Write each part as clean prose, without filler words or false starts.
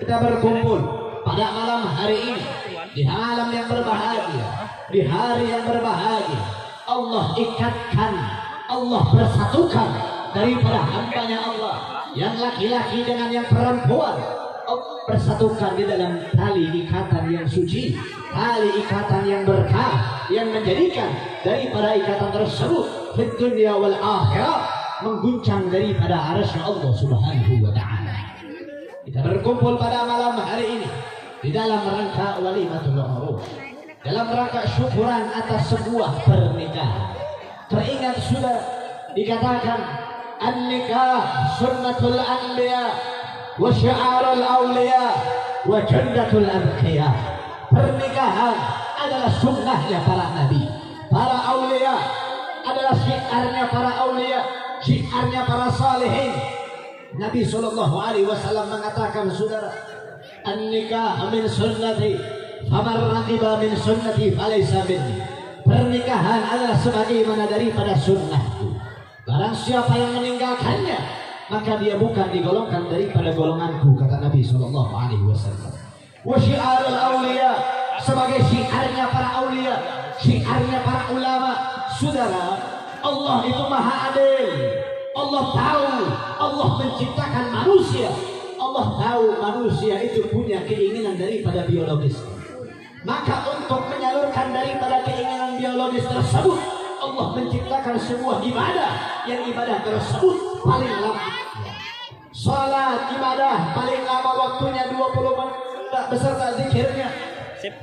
kita berkumpul pada malam hari ini di malam yang berbahagia, di hari yang berbahagia. Allah ikatkan, Allah bersatukan daripada hambanya Allah yang laki-laki dengan yang perempuan. Allah bersatukan di dalam tali ikatan yang suci, tali ikatan yang berkah, yang menjadikan daripada ikatan tersebut di dunia wal akhirah mengguncang daripada arasy Allah Subhanahu wa ta'ala. Kita berkumpul pada malam hari ini di dalam rangka walimatul urus, dalam rangka syukuran atas sebuah pernikahan. Teringat sudah dikatakan an-nikah sunnatul anbiya wa syi'arul awliya wa jannatul anqiya. Pernikahan adalah sunnahnya para nabi, para awliya, adalah syiarnya para awliya, syiarnya para salihin. Nabi SAW mengatakan, saudara, an-nikah min sunnati faman raqiba min sunnati falaysa minni. Pernikahan adalah sebagaimana daripada sunnahku. Barang siapa yang meninggalkannya, maka dia bukan digolongkan daripada golonganku, kata Nabi SAW. Wa syiarul awliya, sebagai syiarnya para awliya, syiarnya para ulama. Saudara, Allah itu maha adil. Allah tahu, Allah menciptakan manusia. Allah tahu manusia itu punya keinginan daripada biologis. Maka untuk menyalurkan daripada keinginan biologis tersebut, Allah menciptakan sebuah ibadah, yang ibadah tersebut paling lama. Salat ibadah paling lama waktunya 20 menit beserta zikirnya.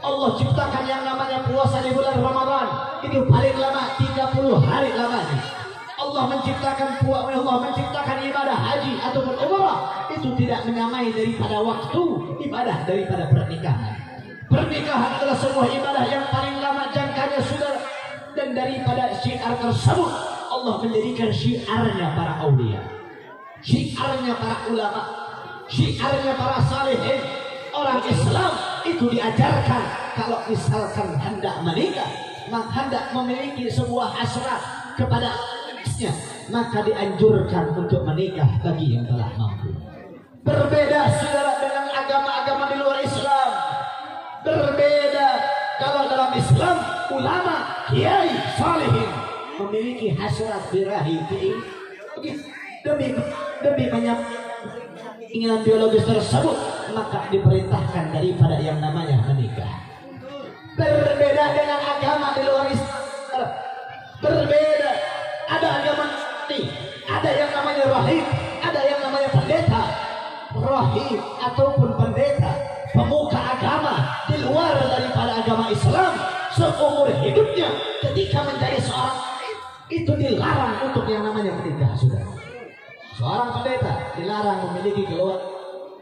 Allah ciptakan yang namanya puasa di bulan Ramadan, itu paling lama 30 hari lamanya. Allah menciptakan ibadah haji ataupun umrah, itu tidak menyamai daripada waktu ibadah daripada pernikahan. Pernikahan adalah sebuah ibadah yang paling lama jangkanya, saudara. Dan daripada syiar tersebut, Allah menjadikan syiarnya para aulia, syiarnya para ulama, syiarnya para salihin. Orang Islam itu diajarkan kalau misalkan hendak menikah, maka hendak memiliki sebuah hasrat kepada istrinya, maka dianjurkan untuk menikah bagi yang telah mampu. Berbeda, saudara, dengan agama-agama di luar Islam. Berbeda kalau dalam Islam, ulama, kiai, salihin memiliki hasrat birahi demi banyak keinginan biologis tersebut, maka diperintahkan daripada yang namanya menikah. Berbeda dengan agama di luar Islam. Berbeda, ada agama ini, ada yang namanya rahib, ada yang namanya pendeta. Rahib ataupun pendeta, pemuka agama di luar daripada agama Islam, seumur hidupnya ketika menjadi seorang itu dilarang untuk yang namanya menikah, saudara. Seorang pendeta dilarang memiliki keluarga,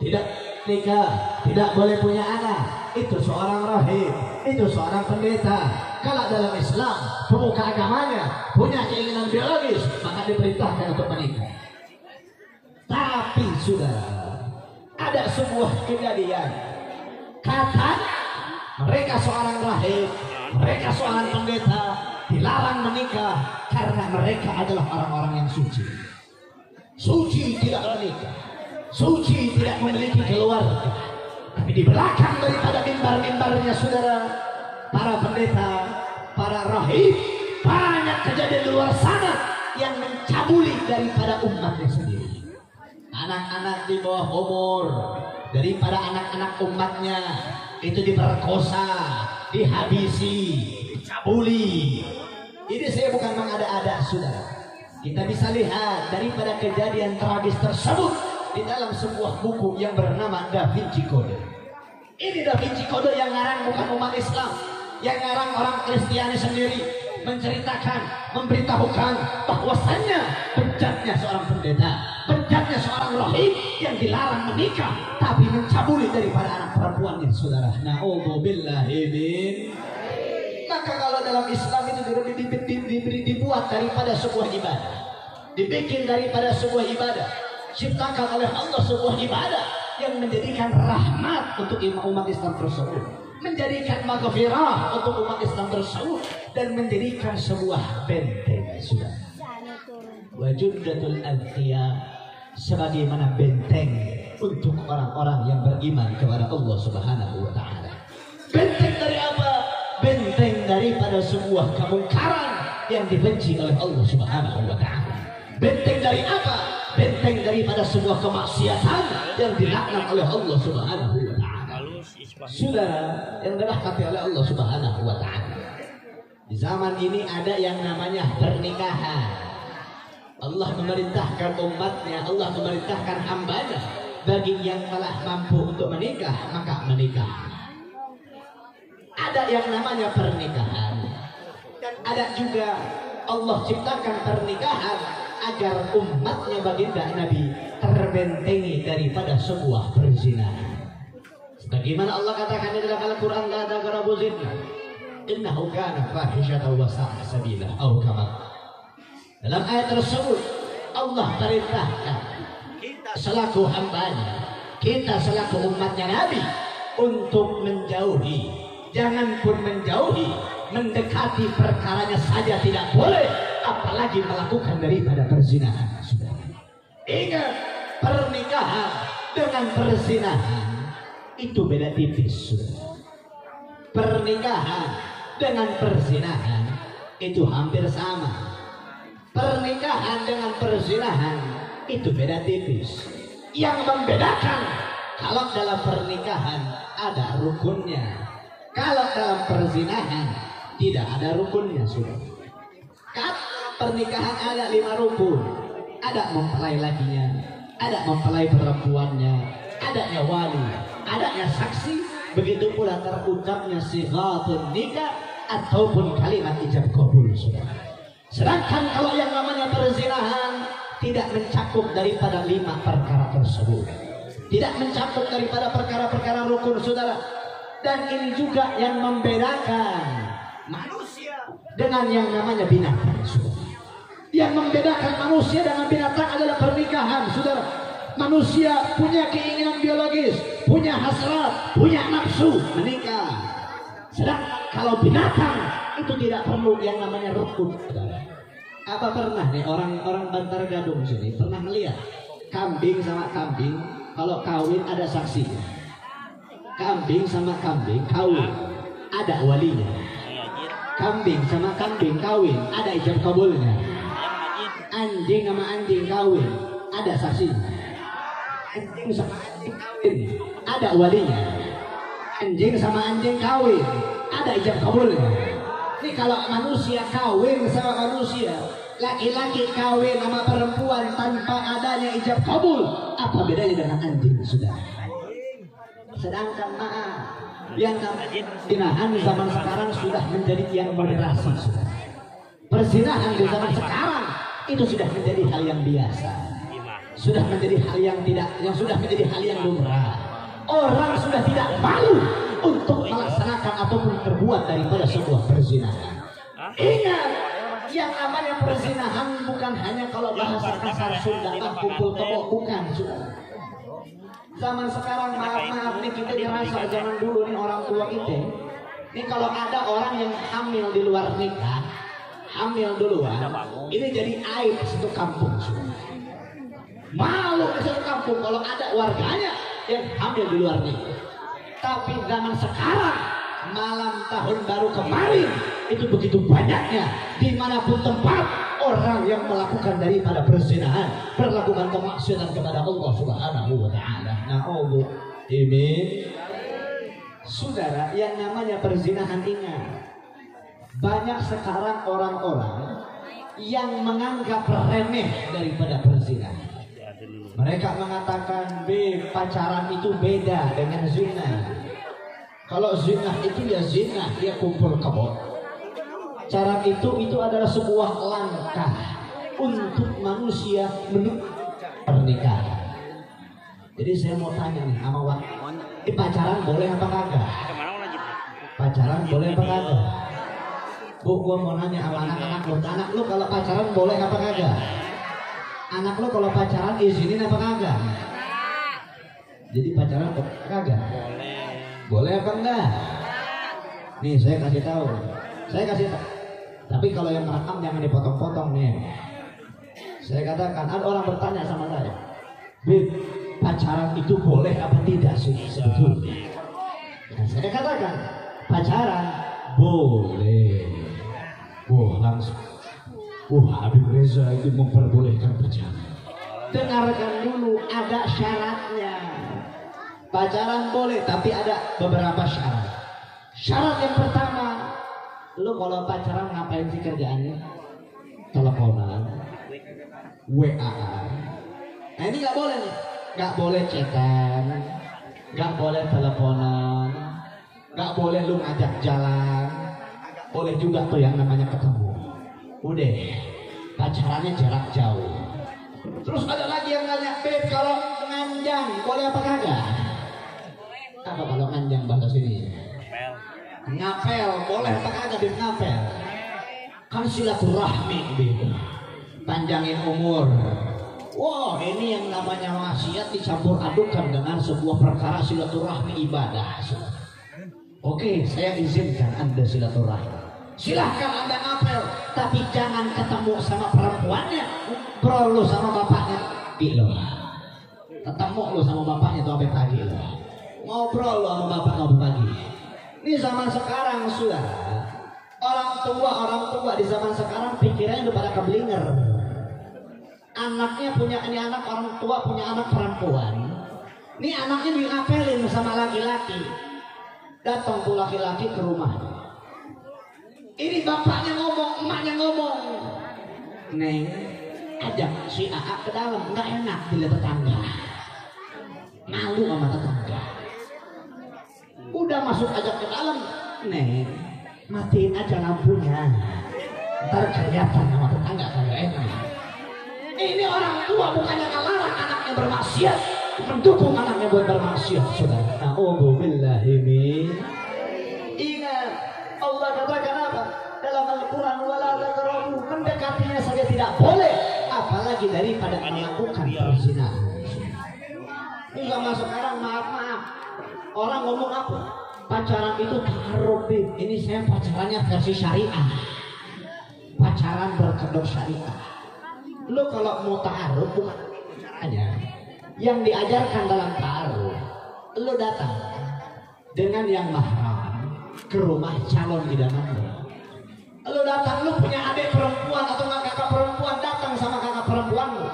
tidak nikah, tidak boleh punya anak. Itu seorang rahib, itu seorang pendeta. Kalau dalam Islam, pemuka agamanya punya keinginan biologis, maka diperintahkan untuk menikah. Tapi saudara, ada sebuah kejadian. Katanya mereka seorang rahib, mereka seorang pendeta dilarang menikah karena mereka adalah orang-orang yang suci. Suci tidak menikah, suci tidak memiliki keluarga. Tapi di belakang daripada mimbar-mimbarnya, saudara, para pendeta, para rahib, banyak kejadian di luar sana yang mencabuli daripada umatnya sendiri. Anak-anak di bawah umur daripada anak-anak umatnya itu diperkosa, dihabisi, dicabuli. Ini saya bukan mengada-ada, saudara. Kita bisa lihat daripada kejadian tragis tersebut di dalam sebuah buku yang bernama Da Vinci Code. Ini Da Vinci Code yang ngarang bukan umat Islam, yang ngarang orang Kristiani sendiri, menceritakan, memberitahukan bahwasannya bejatnya seorang pendeta, bejatnya seorang rahib yang dilarang menikah tapi mencabuli daripada anak perempuannya, saudara. Na'udzubillahi min. Maka kalau dalam Islam itu dibuat daripada sebuah ibadah, dibikin daripada sebuah ibadah, ciptakan oleh Allah sebuah ibadah yang menjadikan rahmat untuk umat Islam tersebut, menjadikan maghfirah untuk umat Islam tersebut, dan menjadikan sebuah benteng, saudara. Wajuddatul adhiya, sebagaimana benteng untuk orang-orang yang beriman kepada Allah Subhanahu wa taala. Benteng dari apa? Benteng daripada sebuah kemungkaran yang dibenci oleh Allah Subhanahu wa taala. Benteng dari apa? Benteng daripada sebuah kemaksiatan yang dilaknat oleh Allah Subhanahu wa taala. Saudara yang dirahmati oleh Allah Subhanahu wa taala. Di zaman ini ada yang namanya pernikahan. Allah memerintahkan umatnya, Allah memerintahkan hambanya, bagi yang telah mampu untuk menikah maka menikah. Ada yang namanya pernikahan, dan ada juga Allah ciptakan pernikahan agar umatnya baginda Nabi terbentengi daripada sebuah perzinahan. Sebagaimana Allah katakan di dalam Al-Quran, la taqrabu zina innahu kana fahishatan wa sa'a sabila, atau kama. Dalam ayat tersebut Allah perintahkan kita selaku hambanya, kita selaku umatnya Nabi untuk menjauhi, jangan pun menjauhi, mendekati perkaranya saja tidak boleh, apalagi melakukan daripada perzinahan. Ingat, pernikahan dengan perzinahan itu beda tipis. Pernikahan dengan perzinahan itu hampir sama. Pernikahan dengan perzinahan itu beda tipis. Yang membedakan, kalau dalam pernikahan ada rukunnya, kalau dalam perzinahan tidak ada rukunnya. Sudah. Kalau pernikahan ada 5 rukun, ada mempelai lakinya, ada mempelai perempuannya, adanya wali, adanya saksi, begitu pula terucapnya sighatun nikah ataupun kalimat ijab kabul. Sudah. Sedangkan kalau yang namanya perzinahan tidak mencakup daripada 5 perkara tersebut, tidak mencakup daripada perkara-perkara rukun, saudara. Dan ini juga yang membedakan manusia dengan yang namanya binatang, saudara. Yang membedakan manusia dengan binatang adalah pernikahan, saudara. Manusia punya keinginan biologis, punya hasrat, punya nafsu menikah. Sedangkan kalau binatang itu tidak perlu yang namanya rukun. Apa pernah nih orang Bantar Gadung sini pernah melihat kambing sama kambing kalau kawin ada saksinya? Kambing sama kambing kawin ada walinya. Kambing sama kambing kawin ada ijab kabulnya. Anjing sama anjing kawin ada saksinya. Anjing sama anjing kawin ada walinya. Anjing sama anjing kawin ada ijab kabulnya. Ini kalau manusia kawin sama manusia, laki-laki kawin sama perempuan tanpa adanya ijab kabul, apa bedanya dengan anjing, sudah? Sedangkan yang perzinahan di zaman sekarang sudah menjadi yang moderasi, sudah. Perzinahan di zaman sekarang itu sudah menjadi hal yang biasa, sudah menjadi hal yang sudah menjadi hal yang lumrah. Orang sudah tidak malu untuk melaksanakan ataupun terbuat daripada sebuah perzinahan. Ingat, yang namanya perzinahan bukan hanya kalau bahasa kasar Sunda kumpul kebo, bukan, sudah. Zaman sekarang maaf nih kita ngerasa zaman dulu nih orang tua kita. Ini kalau ada orang yang hamil di luar nikah, hamil duluan, ini jadi aib satu kampung, sudah. Malu ke satu kampung kalau ada warganya yang hamil di luar nikah. Tapi zaman sekarang, malam tahun baru kemarin, itu begitu banyaknya dimanapun tempat orang yang melakukan daripada perzinahan, melakukan kemaksiatan kepada Allah Subhanahu wa taala. Na'udzu ini, saudara, yang namanya perzinahan ingat, banyak sekarang orang-orang yang menganggap remeh daripada perzinahan. Mereka mengatakan pacaran itu beda dengan zina. Kalau zina itu ya zina, dia kumpul kebo. Pacaran itu adalah sebuah langkah untuk manusia menuju pernikahan. Jadi saya mau tanya nih sama ini pacaran boleh apa kagak? Pacaran boleh apa kagak? Bu, gua mau nanya sama anak lu kalau pacaran boleh apa kagak? Anak lo kalau pacaran izinin apa kagak? Jadi pacaran kagak? Boleh apa enggak? Nih saya kasih tahu. Tapi kalau yang merekam jangan dipotong-potong nih. Saya katakan ada orang bertanya sama saya, Bib, pacaran itu boleh apa tidak sih sebetulnya? Nah, saya katakan pacaran boleh. Wah langsung, Habib Reza itu memperbolehkan pacaran. Dengarkan dulu, ada syaratnya. Pacaran boleh, tapi ada beberapa syarat. Syarat yang pertama, lu kalau pacaran ngapain sih kerjaannya? Teleponan, WA. Nah ini nggak boleh nih, nggak boleh chatan, nggak boleh teleponan, nggak boleh lu ngajak jalan, boleh juga tuh yang namanya ketemu. Udah, pacarannya jarak jauh. Terus ada lagi yang nanya, Beb kalau nganjang boleh apa kagak? Apa kalau nganjang bahasa sini? Ngapel, boleh apa kagak Beb ngapel? Kan silaturahmi Beb, panjangin umur. Wow, ini yang namanya maksiat dicampur adukan dengan sebuah perkara silaturahmi ibadah. Oke, saya izinkan Anda silaturahmi. Silahkan Anda ngapel, tapi jangan ketemu sama perempuannya. Bro lu sama bapaknya, lo. Ketemu lu sama bapaknya tuh sampai pagi lo. Ngobrol lu sama bapak ngobrol pagi. Ini zaman sekarang sudah. Orang tua di zaman sekarang pikirannya udah pada keblinger. Anaknya punya ini anak, orang tua punya anak perempuan. Ini anaknya diapelin sama laki-laki. Datang tuh laki-laki ke rumah. Ini bapaknya ngomong, emaknya ngomong. Neng, ajak si AA ke dalam, nggak enak dilihat tetangga. Malu sama tetangga. Udah masuk ajak ke dalam, Neng, matiin aja lampunya. Ntar kelihatan sama tetangga kagak enak. Ini orang tua bukannya ngelarang anaknya bermaksiat, mendukung anaknya buat bermaksiat, saudara. Na'udzubillahi min. Ingat, Allah katakan apa? Dalam Al-Quran, wala taqrabu, mendekatinya saja tidak boleh, apalagi daripada melakukan perzinahan. Ini sama sekarang, maaf, orang ngomong apa? Pacaran itu taaruf. Ini saya pacarannya versi syariah. Pacaran berkedok syariah. Lo kalau mau ta'aruf bukan aja yang diajarkan dalam ta'aruf, lo datang dengan yang mahram ke rumah calon idaman lo. Lo datang, lo punya adik perempuan atau kakak perempuan, datang sama kakak perempuan lo.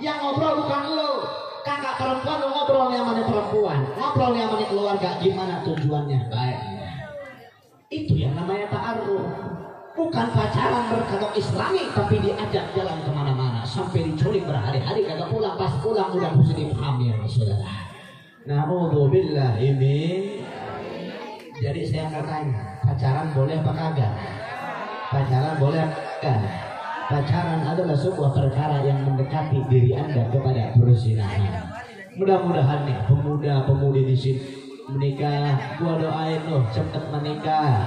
Yang ngobrol bukan lo, kakak perempuan lo ngobrol yang mana perempuan, ngobrol yang mana keluarga, gimana tujuannya baik. Itu yang namanya ta'aruf. Bukan pacaran berkedok islami, tapi diajak jalan kemana-mana sampai diculik berhari-hari kagak pulang, pas pulang udah positif hamil, saudara. Na'udzubillahi min. Jadi saya mau tanya, pacaran boleh apa kagak? Pacaran boleh kan? Pacaran adalah sebuah perkara yang mendekati diri Anda kepada perzinahan. Mudah-mudahan nih pemuda-pemudi di sini menikah, gua doain loh cepet menikah,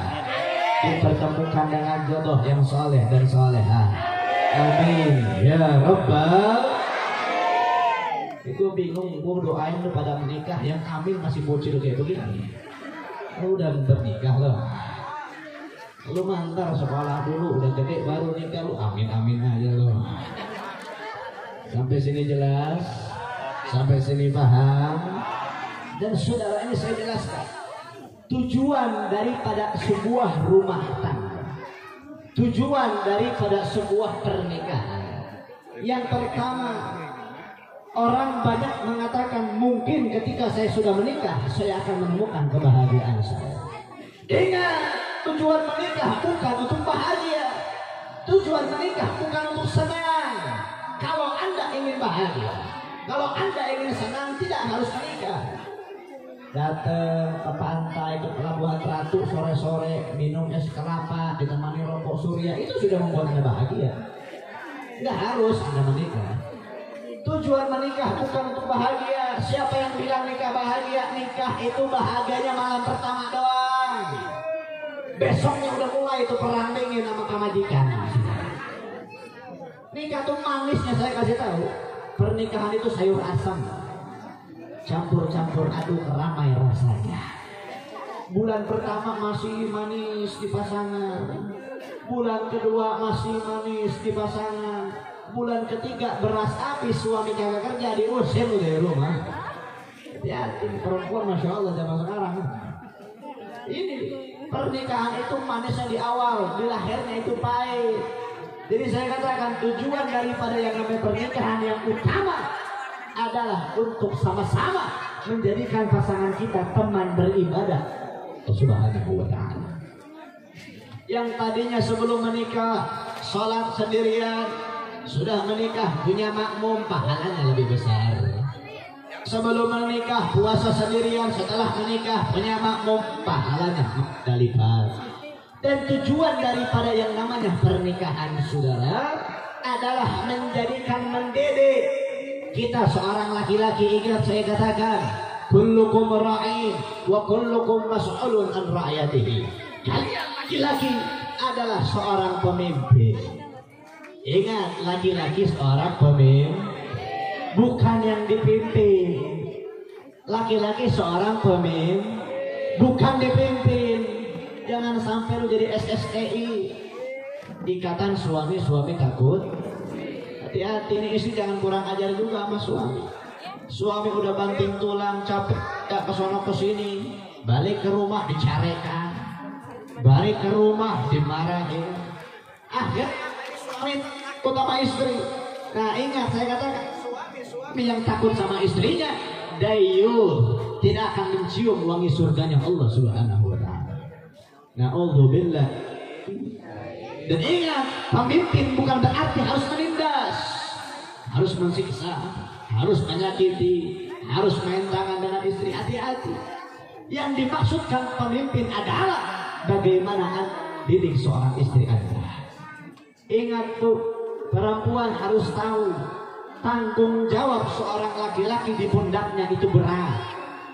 dipertemukan dengan jodoh yang soleh dan soleha. Amin ya Rabbal. Itu bingung, gue doain lu pada menikah, yang hamil masih bocil kayak begini. Lu udah bernikah loh. Lu mantar sekolah dulu, udah gede baru nikah lu, amin aja lo. Sampai sini jelas, sampai sini paham. Dan saudara, ini saya jelaskan tujuan daripada sebuah rumah tangga, tujuan daripada sebuah pernikahan. Yang pertama, orang banyak mengatakan mungkin ketika saya sudah menikah saya akan menemukan kebahagiaan saya. Ingat, tujuan menikah bukan untuk bahagia, tujuan menikah bukan untuk senang. Kalau Anda ingin bahagia, kalau Anda ingin senang, tidak harus menikah. Datang ke pantai, ke pelabuhan Ratu sore-sore, minum es kelapa, ditemani rokok surya, itu sudah membuat Anda bahagia. Nggak harus Anda menikah. Tujuan menikah bukan untuk bahagia. Siapa yang bilang nikah bahagia? Nikah itu bahagianya malam pertama doang. Besoknya udah mulai itu perang dingin sama kamajikan. Nikah tuh manisnya saya kasih tahu. Pernikahan itu sayur asam, campur-campur aduk ramai rasanya. Bulan pertama masih manis di pasangan, bulan kedua masih manis di pasangan, bulan ketiga beras habis, suami kagak kerja, diusir dari rumah. Hati-hati perempuan, masya Allah zaman sekarang. Ini pernikahan itu manisnya di awal, di lahirnya itu pahit. Jadi saya katakan tujuan daripada yang namanya pernikahan yang utama adalah untuk sama-sama menjadikan pasangan kita teman beribadah Subhanahu wa ta'ala. Yang tadinya sebelum menikah sholat sendirian, sudah menikah punya makmum, pahalanya lebih besar. Sebelum menikah puasa sendirian, setelah menikah punya makmum, pahalanya berlipat. Dan tujuan daripada yang namanya pernikahan, saudara, adalah menjadikan, mendidik kita seorang laki-laki. Ingat saya katakan, kullukum ra'in wa kullukum mas'ulun an ra'yatihi. Kalian laki-laki adalah seorang pemimpin. Ingat, laki-laki seorang pemimpin, bukan yang dipimpin. Laki-laki seorang pemimpin, bukan dipimpin. Jangan sampai lu jadi SSTI. Ikatan suami takut. Hati-hati, ini istri jangan kurang ajar juga sama suami. Suami udah banting tulang, capek, gak kesono kesini, balik ke rumah dicarekan, balik ke rumah dimarahin. Akhir suami utama istri. Nah ingat, saya katakan, suami yang takut sama istrinya, dayur, tidak akan mencium wangi surganya Allah Subhanahu wa ta'ala. Na'udzubillah. Dan ingat, pemimpin bukan berarti harus menindas, harus mensiksa, harus menyakiti, harus main tangan dengan istri. Hati-hati. Yang dimaksudkan pemimpin adalah bagaimana didik seorang istri Anda. Ingat tuh, perempuan harus tahu tanggung jawab seorang laki-laki di pundaknya itu berat.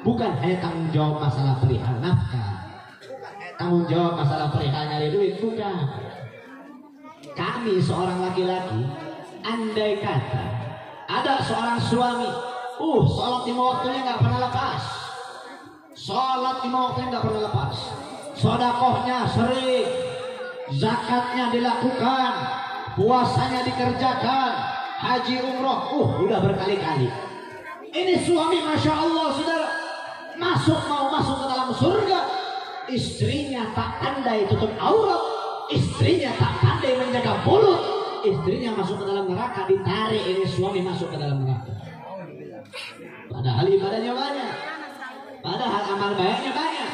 Bukan hanya tanggung jawab masalah perihal nafkah, tanggung jawab masalah perihal nyari duit, bukan. Kami seorang laki-laki, andai kata ada seorang suami, sholat 5 waktunya nggak pernah lepas, sholat 5 waktunya nggak pernah lepas, sodakohnya sering, zakatnya dilakukan, puasanya dikerjakan, haji umroh, udah berkali-kali. Ini suami masya Allah, saudara, mau masuk ke dalam surga, istrinya tak pandai tutup aurat, istrinya tak pandai menjaga mulut, istrinya masuk ke dalam neraka, ditarik ini suami masuk ke dalam neraka. Padahal ibadahnya banyak, padahal amal baiknya banyak,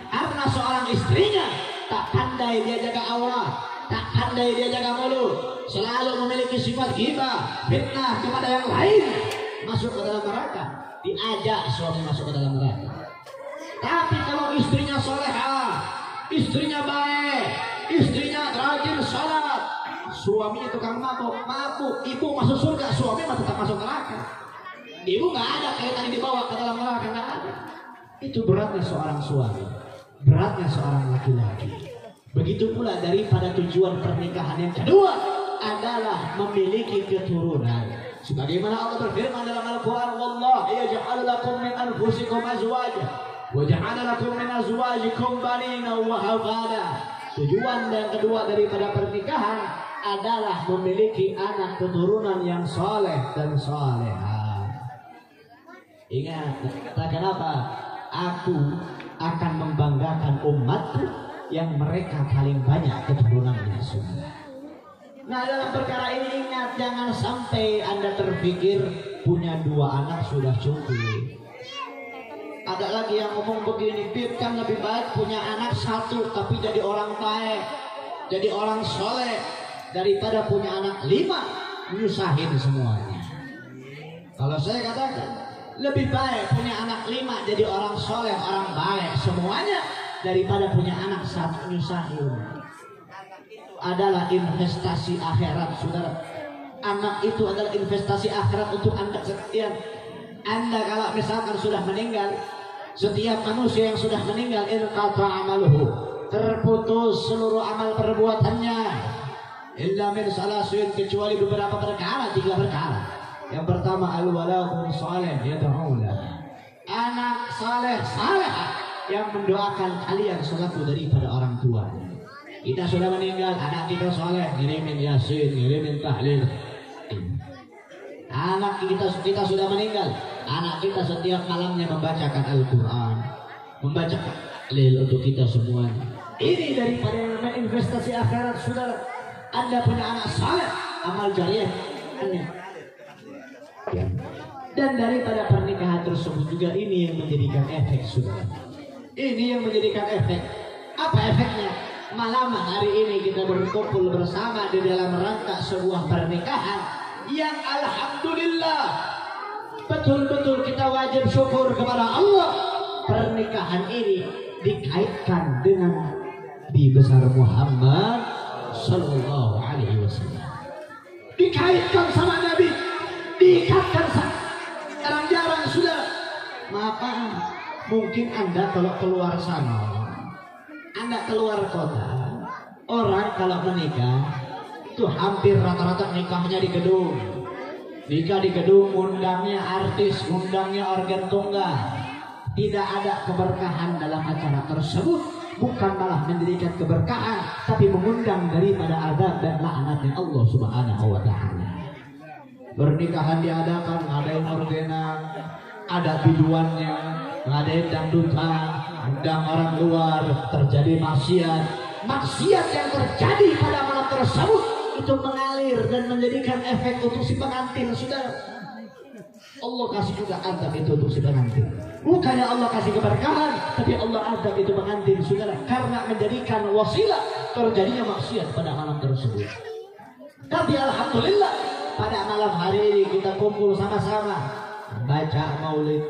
karena seorang istrinya tak pandai dia jaga aurat, tak pandai dia jaga mulut, selalu memiliki sifat ghibah, fitnah kepada yang lain, masuk ke dalam neraka. Diajak suami masuk ke dalam neraka. Tapi kalau istrinya solehah, istrinya baik, istrinya rajin sholat, suaminya tukang mabuk, ibu masuk surga, suami tetap masuk neraka. Ibu nggak ada kaitan dibawa ke dalam neraka, nggak ada. Itu beratnya seorang suami, beratnya seorang laki-laki. Begitu pula daripada tujuan pernikahan yang kedua adalah memiliki keturunan. Sebagaimana Allah berfirman dalam Al-Quran, Wallahu yaj'al lakum min anfusikum azwaja wa ja'ala lakum min azwajikum banina wa hafada. Tujuan yang kedua daripada pernikahan adalah memiliki anak keturunan yang soleh dan solehah. Ingat, katakan apa? Aku akan membanggakan umatku yang mereka paling banyak keturunannya semua. Nah, dalam perkara ini ingat, jangan sampai Anda terpikir punya 2 anak sudah cukup. Ada lagi yang ngomong begini, kan lebih baik punya anak 1 tapi jadi orang baik, jadi orang soleh, daripada punya anak 5 nyusahin semuanya. Kalau saya katakan, lebih baik punya anak 5 jadi orang soleh, orang baik semuanya, daripada punya anak 1 nyusahin. Adalah investasi akhirat, saudara. Anak itu adalah investasi akhirat untuk Anda sekalian. Anda kalau misalkan sudah meninggal, setiap manusia yang sudah meninggal, inqata amaluhu, terputus seluruh amal perbuatannya, illa min salasin, kecuali beberapa perkara, 3 perkara. Yang pertama, al-waladun salih yad'ulah, anak saleh yang mendoakan kalian selaku daripada orang tuanya. Kita sudah meninggal, anak kita soleh, ngirimin yasin, ngirimin tahlil, Anak kita sudah meninggal. Anak kita setiap malamnya membacakan Al-Quran, membacakan tahlil untuk kita semuanya. Ini daripada investasi akhirat, saudara. Anda punya anak saleh, amal jariah. Dan daripada pernikahan tersebut juga ini yang menjadikan efek, saudara. Ini yang menjadikan efek. Apa efeknya? Malam hari ini kita berkumpul bersama di dalam rangka sebuah pernikahan yang alhamdulillah betul-betul kita wajib syukur kepada Allah. Pernikahan ini dikaitkan dengan Nabi besar Muhammad Sallallahu Alaihi Wasallam. Dikaitkan sama Nabi, diikatkan sama. Jarang-jarang sudah. Maaf, mungkin Anda kalau keluar sana, Anda keluar kota, orang kalau menikah itu hampir rata-rata nikahnya di gedung. Nikah di gedung, undangnya artis, undangnya organ tunggal. Tidak ada keberkahan dalam acara tersebut. Bukan malah mendirikan keberkahan, tapi mengundang daripada azab dan laknatnya Allah Subhanahu wa Ta'ala. Pernikahan diadakan, ada yang orgenan, ada biduannya, ada yang dangdutan, undang orang luar, terjadi maksiat. Maksiat yang terjadi pada malam tersebut itu mengalir dan menjadikan efek untuk si pengantin, saudara. Allah kasih juga azab itu untuk si pengantin. Bukannya Allah kasih keberkahan, tapi Allah azab itu pengantin, saudara, karena menjadikan wasilah terjadinya maksiat pada malam tersebut. Tapi alhamdulillah pada malam hari ini kita kumpul sama-sama, baca maulid,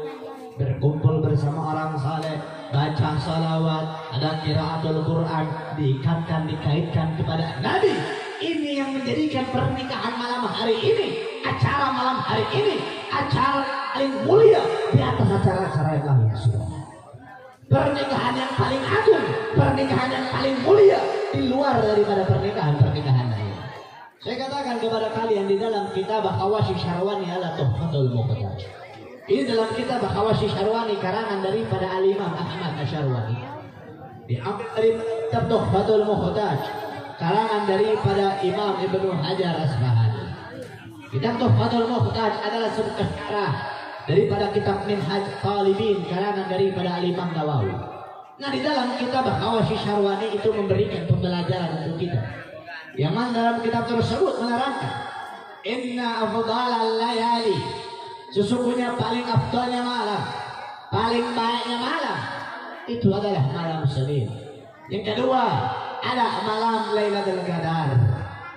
berkumpul bersama orang saleh, baca salawat, ada qiraatul Quran, dikaitkan kepada Nabi. Ini yang menjadikan pernikahan malam hari ini, acara malam hari ini, acara paling mulia di atas acara-acara yang lain, saudara. Pernikahan yang paling agung, pernikahan yang paling mulia di luar daripada pernikahan lain. Saya katakan kepada kalian di dalam kitab Hawashi Syarwani ala Tuhfatul Muqtadaj. Ini dalam kitab Hawashi Syarwani karangan daripada Al-Imam Ahmad Asyarwani. Diambil dari kitab Tuhfatul Muqtadaj karangan daripada Imam Ibnu Hajar Asbahani. Kitab Tuhfatul Muqtadaj adalah sebuah syarah daripada kitab Minhaj Talibin karangan daripada Al-Imam Nawawi. Nah, di dalam kitab Hawashi Syarwani itu memberikan pembelajaran untuk kita. Yang mana dalam kitab tersebut menerangkan inna afdhalal layali, sesungguhnya paling afdalnya malam, paling baiknya malam itu adalah malam Senin. Yang kedua ada malam Lailatul Qadar.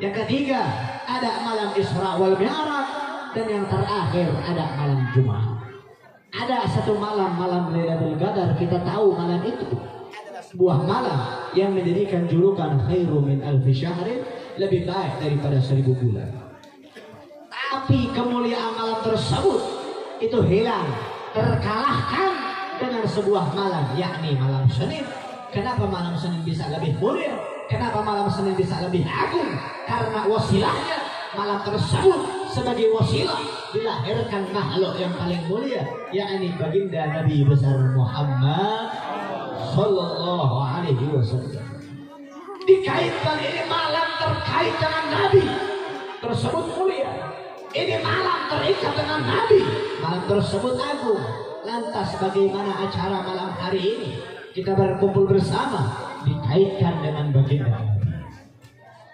Yang ketiga ada malam Isra wal Mi'raj, dan yang terakhir ada malam Jumat. Ada satu malam Lailatul Qadar, kita tahu malam itu sebuah malam yang menjadikan julukan khairu min alfi syahrin, lebih baik daripada 1000 bulan. Tapi kemuliaan malam tersebut itu hilang, terkalahkan dengan sebuah malam, yakni malam Senin. Kenapa malam Senin bisa lebih mulia? Kenapa malam Senin bisa lebih agung? Karena wasilahnya malam tersebut sebagai wasilah dilahirkan makhluk yang paling mulia, yakni baginda Nabi besar Muhammad Sallallahu Alaihi Wasallam. Dikaitkan ini malam terkait dengan Nabi tersebut mulia. Ini malam terikat dengan Nabi, malam tersebut agung. Lantas bagaimana acara malam hari ini? Kita berkumpul bersama, dikaitkan dengan baginda Nabi,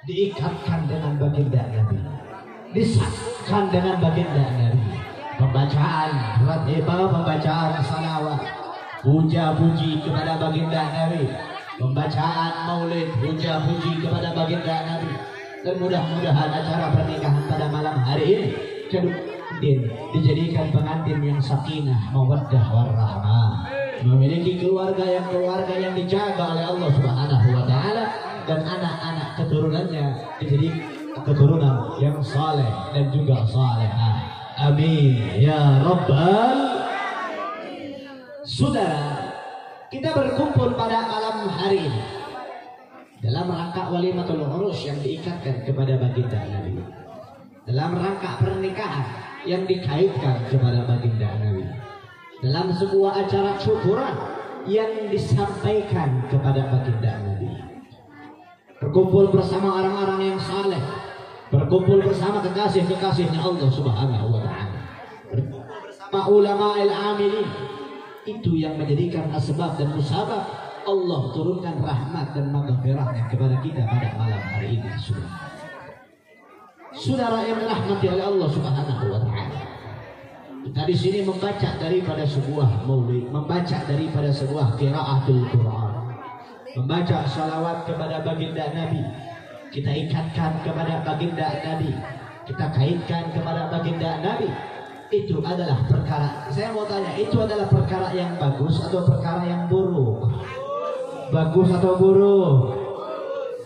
diikatkan dengan baginda Nabi, disatukan dengan baginda Nabi. Pembacaan ratibah, pembacaan salawat, puja-puji kepada baginda Nabi, pembacaan maulid, puja-puji kepada baginda Nabi. Dan mudah-mudahan acara pernikahan pada malam hari ini dijadikan pengantin yang sakinah, mawaddah warahmah, memiliki keluarga yang dijaga oleh Allah Subhanahu wa Ta'ala, dan anak-anak keturunannya dijadi keturunan yang saleh dan juga salehah. Amin ya rabbal. Saudara, kita berkumpul pada malam hari ini dalam rangka walimatul urus yang diikatkan kepada baginda Nabi, dalam rangka pernikahan yang dikaitkan kepada baginda Nabi, dalam sebuah acara syukuran yang disampaikan kepada baginda Nabi. Berkumpul bersama orang-orang yang saleh, berkumpul bersama kekasih-kekasihnya Allah Subhanahu wa taala, berkumpul bersama ulama'il amilin. Itu yang menjadikan asbab dan musabab Allah turunkan rahmat dan maghfirahnya kepada kita pada malam hari ini. Saudara yang dirahmati oleh Allah Subhanahu wa taala, kita di sini membaca daripada sebuah maulid, membaca daripada sebuah qiraatul Quran, membaca salawat kepada baginda Nabi. Kita ikatkan kepada baginda Nabi, kita kaitkan kepada baginda Nabi. Itu adalah perkara, saya mau tanya, itu adalah perkara yang bagus atau perkara yang buruk? Bagus atau buruk?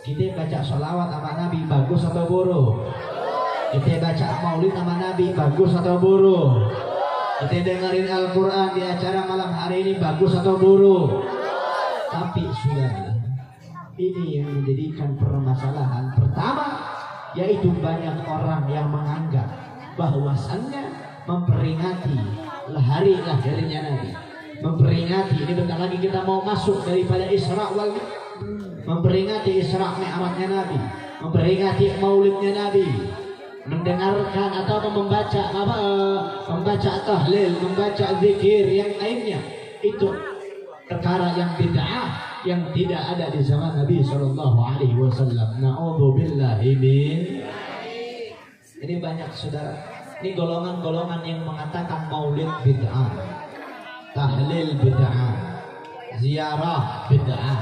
Kita baca salawat sama Nabi, bagus atau buruk? Kita baca maulid sama Nabi, bagus atau buruk? Kita dengerin Al-Quran di acara malam hari ini, bagus atau buruk? Tapi saudara, ini yang menjadikan permasalahan pertama, yaitu banyak orang yang menganggap bahwasannya memperingati hari lahirnya Nabi, memperingati, ini bentar lagi kita mau masuk daripada Isra wal Mi'raj, memperingati Isra Mi'rajnya Nabi, memperingati maulidnya Nabi, mendengarkan atau membaca tahlil, membaca zikir yang lainnya, itu perkara yang bid'ah yang tidak ada di zaman Nabi Shallallahu Alaihi Wasallam. Na'udzubillahi min. Ini banyak saudara, ini golongan-golongan yang mengatakan maulid bid'ah, tahlil bid'ah, ziarah bid'ah,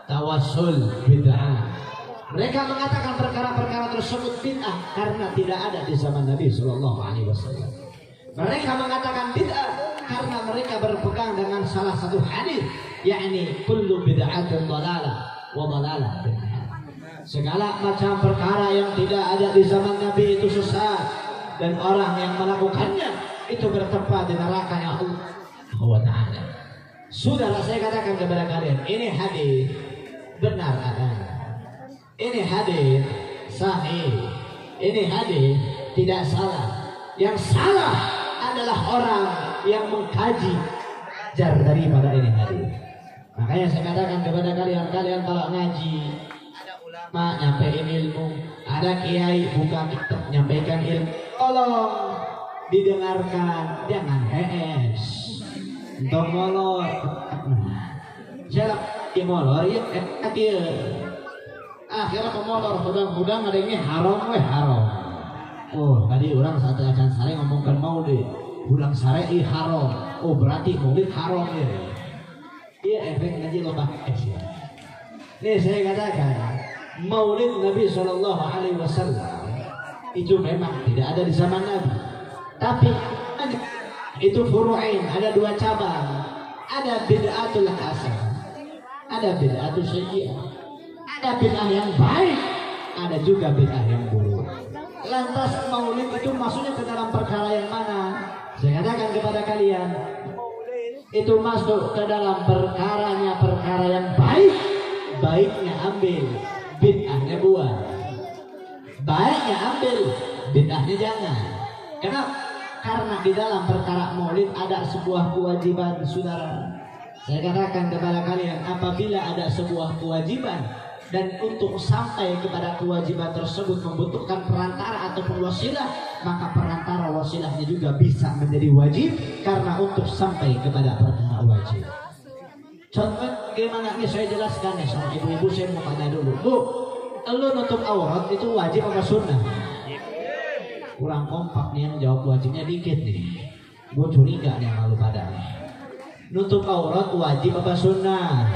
tawassul bid'ah. Mereka mengatakan perkara-perkara tersebut bid'ah karena tidak ada di zaman Nabi Shallallahu Alaihi Wasallam. Mereka mengatakan bid'ah karena mereka berpegang dengan salah satu hadis, yakni kullu bid'atin dhalalah wa dhalalah bid'ah. Segala macam perkara yang tidak ada di zaman Nabi itu sesat, dan orang yang melakukannya itu bertempat di neraka yang Allah wa ta'ala. Saudara, saya katakan kepada kalian, ini hadis benar adanya, ini hadis sahih, ini hadis tidak salah. Yang salah adalah orang yang mengkaji belajar daripada ini hadis. Makanya saya katakan kepada kalian, kalian kalau ngaji, ada ulama nyampein ilmu, ada kiai buka kitab nyampaikan ilmu, tolong didengarkan, jangan hees, untuk molor. Jalan di molor ya, dia akhirnya pemolor hudang-hudang ada ini haram haram. Oh, tadi orang saat akan sare ngomongkan maulid, hudang sare haram. Oh, berarti maulid haram ya. Iya, efek ngaji loba ya. Nih saya katakan, maulid Nabi Shallallahu Alaihi Wasallam itu memang tidak ada di zaman Nabi, tapi itu furu'ain, ada dua cabang, ada bid'atul hasan, ada bid'atul sayyi'ah, ada bid'ah yang baik, ada juga bid'ah yang buruk. Lantas maulid itu maksudnya ke dalam perkara yang mana? Saya katakan kepada kalian, itu masuk ke dalam perkara yang baik. Baiknya ambil, bid'ahnya buang. Baiknya ambil, bid'ahnya jangan. Kenapa? Karena di dalam perkara maulid ada sebuah kewajiban, saudara. Saya katakan kepada kalian, apabila ada sebuah kewajiban dan untuk sampai kepada kewajiban tersebut membutuhkan perantara ataupun wasilah, maka perantara wasilahnya juga bisa menjadi wajib karena untuk sampai kepada perkara wajib. Contoh gimana ini saya jelaskan ya sama ibu-ibu, saya mau tanya dulu, Bu, lu nutup aurat itu wajib apa sunnah? Kurang kompak nih yang jawab wajibnya dikit nih. Gue curiga nih malu pada nih. Nutup aurat wajib apa sunnah?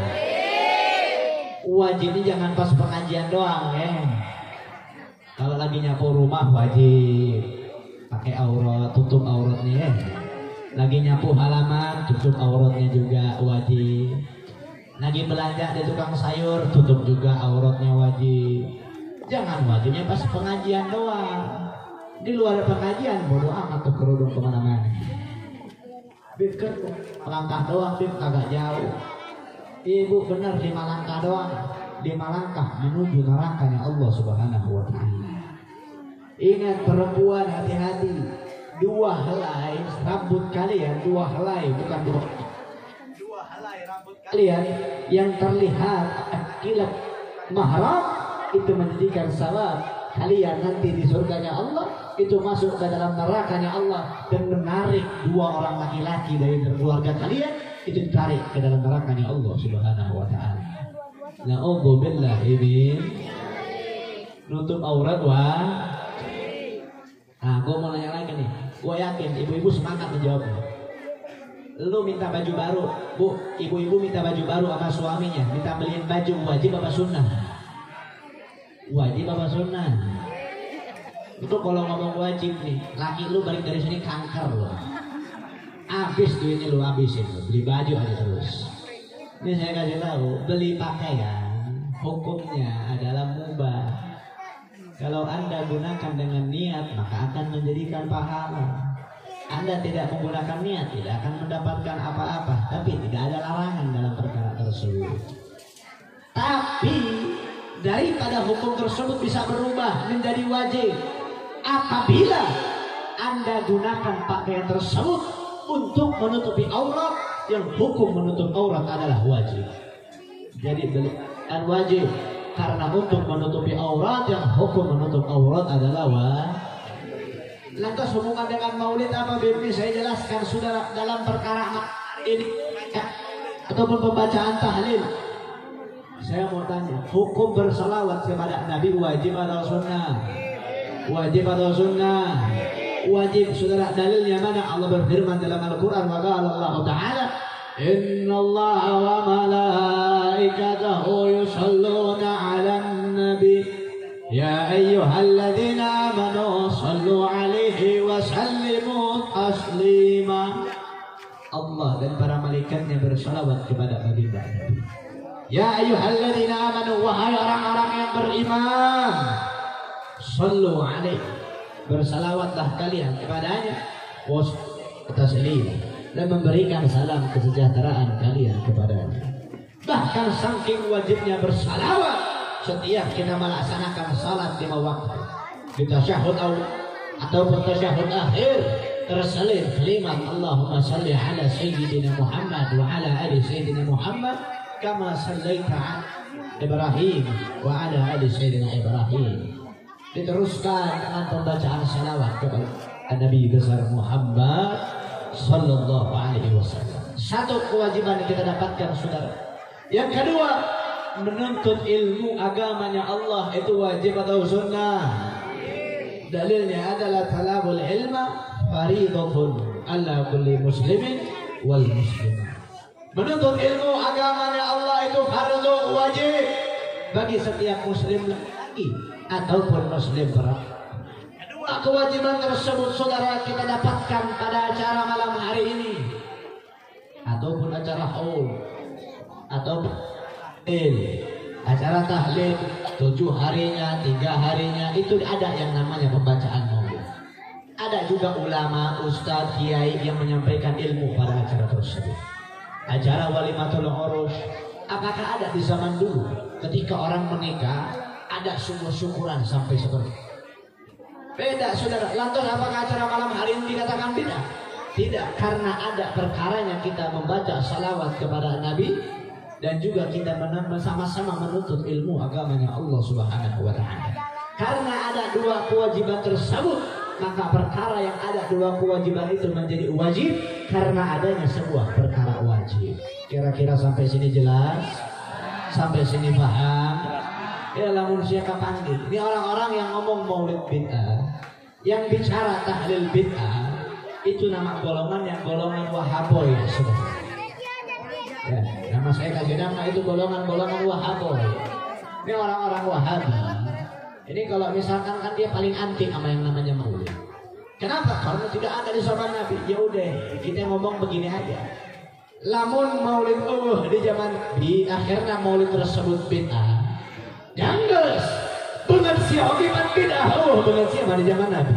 Wajibnya jangan pas pengajian doang ya. Kalau lagi nyapu rumah wajib pakai aurat, tutup auratnya ya. Lagi nyapu halaman tutup auratnya juga wajib. Lagi belanja di tukang sayur tutup juga auratnya wajib. Jangan wajibnya pas pengajian doang. Di luar pengajian bodoh amat tuh kerudung kemana-mana. Bikin melangkah doang, bib agak jauh. Ibu benar 5 langkah doang, 5 langkah menuju nerakanya Allah Subhanahu wa ta'ala. Ingat perempuan, hati-hati. 2 helai rambut kalian, 2 helai bukan 2 helai rambut kalian yang terlihat kilat mahram itu menjadikan salah kalian nanti di surganya Allah itu masuk ke dalam nerakanya Allah dan menarik dua orang laki-laki dari keluarga kalian itu ditarik ke dalam nerakanya Allah Subhanahu wa taala. Na'udzubillah min nutup aurat gue mau nanya lagi nih. Gue yakin ibu-ibu semangat menjawabnya. Lu minta baju baru, bu, ibu-ibu minta baju baru sama suaminya, minta beliin baju, wajib apa sunnah? Wajib apa sunnah? Itu kalau ngomong wajib nih, laki lu balik dari sini kanker loh. Habis duitnya lu habisin, beli baju aja terus. Ini saya kasih tahu, beli pakaian hukumnya adalah mubah. Kalau Anda gunakan dengan niat, maka akan menjadikan pahala. Anda tidak menggunakan niat, tidak akan mendapatkan apa-apa. Tapi tidak ada larangan dalam perkara tersebut. Tapi daripada hukum tersebut bisa berubah menjadi wajib apabila Anda gunakan pakaian tersebut untuk menutupi aurat, yang hukum menutup aurat adalah wajib. Jadi belikan wajib karena untuk menutupi aurat, yang hukum menutup aurat adalah wajib. Lantas hubungan dengan maulid apa Bibi? Saya jelaskan saudara dalam perkara ini ataupun pembacaan tahlil. Saya mau tanya, hukum bersalawat kepada Nabi wajib atau sunnah? Wajib atau sunnah? Wajib saudara. Dalilnya mana? Allah berfirman dalam Al-Quran, wa qala Allah Ta'ala, inna Allah wa malaikatahu yusalluna 'alan nabi ya ayyuhalladzina amanu sallu 'alaihi wa sallimu taslima. Allah dan para malaikatnya bersalawat kepada baginda Nabi. Ya ayyuhalladzina amanu, wahai orang-orang yang beriman, sallu 'alaihi, bersalawatlah kalian kepadanya, wa taslim, dan memberikan salam kesejahteraan kalian kepadanya. Bahkan saking wajibnya bersalawat, setiap kita melaksanakan salat 5 waktu, kita tasyahud awal ataupun tasyahud akhir, terselip kalimat Allahumma salli ala sayyidina Muhammad wa ala ali sayyidina Muhammad kama sallaita ala Ibrahim wa ala ali sayyidina Ibrahim. Diteruskan dengan pembacaan salawat kepada Nabi besar Muhammad sallallahu alaihi wasallam. Satu kewajiban yang kita dapatkan saudara. Yang kedua, menuntut ilmu agamanya Allah itu wajib atau sunnah? Dalilnya adalah talabul ilma faridatun ala kulli muslimin wal muslimah. Menuntut ilmu agamanya Allah itu fardu wajib bagi setiap muslim laki ataupun muslim perempuan. Kedua kewajiban tersebut saudara kita dapatkan pada acara malam hari ini ataupun acara haul ataupun acara tahlil 7 harinya, 3 harinya, itu ada yang namanya pembacaan maulid. Ada juga ulama, ustadz, kiai yang menyampaikan ilmu pada acara tersebut. Acara walimatul urus, apakah ada di zaman dulu ketika orang menikah ada syukur-syukuran sampai seperti itu? Beda saudara. Lantas apakah acara malam hari ini dikatakan beda? Tidak, karena ada perkaranya kita membaca salawat kepada Nabi dan juga kita sama-sama menuntut ilmu agamanya Allah Subhanahu wa taala. Karena ada 2 kewajiban tersebut, maka perkara yang ada 2 kewajiban itu menjadi wajib karena adanya sebuah perkara wajib. Kira-kira sampai sini jelas? Sampai sini paham? Ya lamun siapa panggil. Ini orang-orang yang ngomong maulid bid'ah, yang bicara tahlil bid'ah, itu nama golongan yang golongan wahaboy saudara. Ya, nama saya kasih nama itu golongan-golongan wahaboy. Ini orang-orang wahabi. Ini kalau misalkan kan dia paling anti sama yang namanya maulid. Kenapa? Karena tidak ada di zaman Nabi. Ya udah, kita ngomong begini aja. Lamun maulid di zaman di akhirnya maulid tersebut bid'ah. Jangges, bener siapa gimana bid'ah? Bener siapa di zaman Nabi?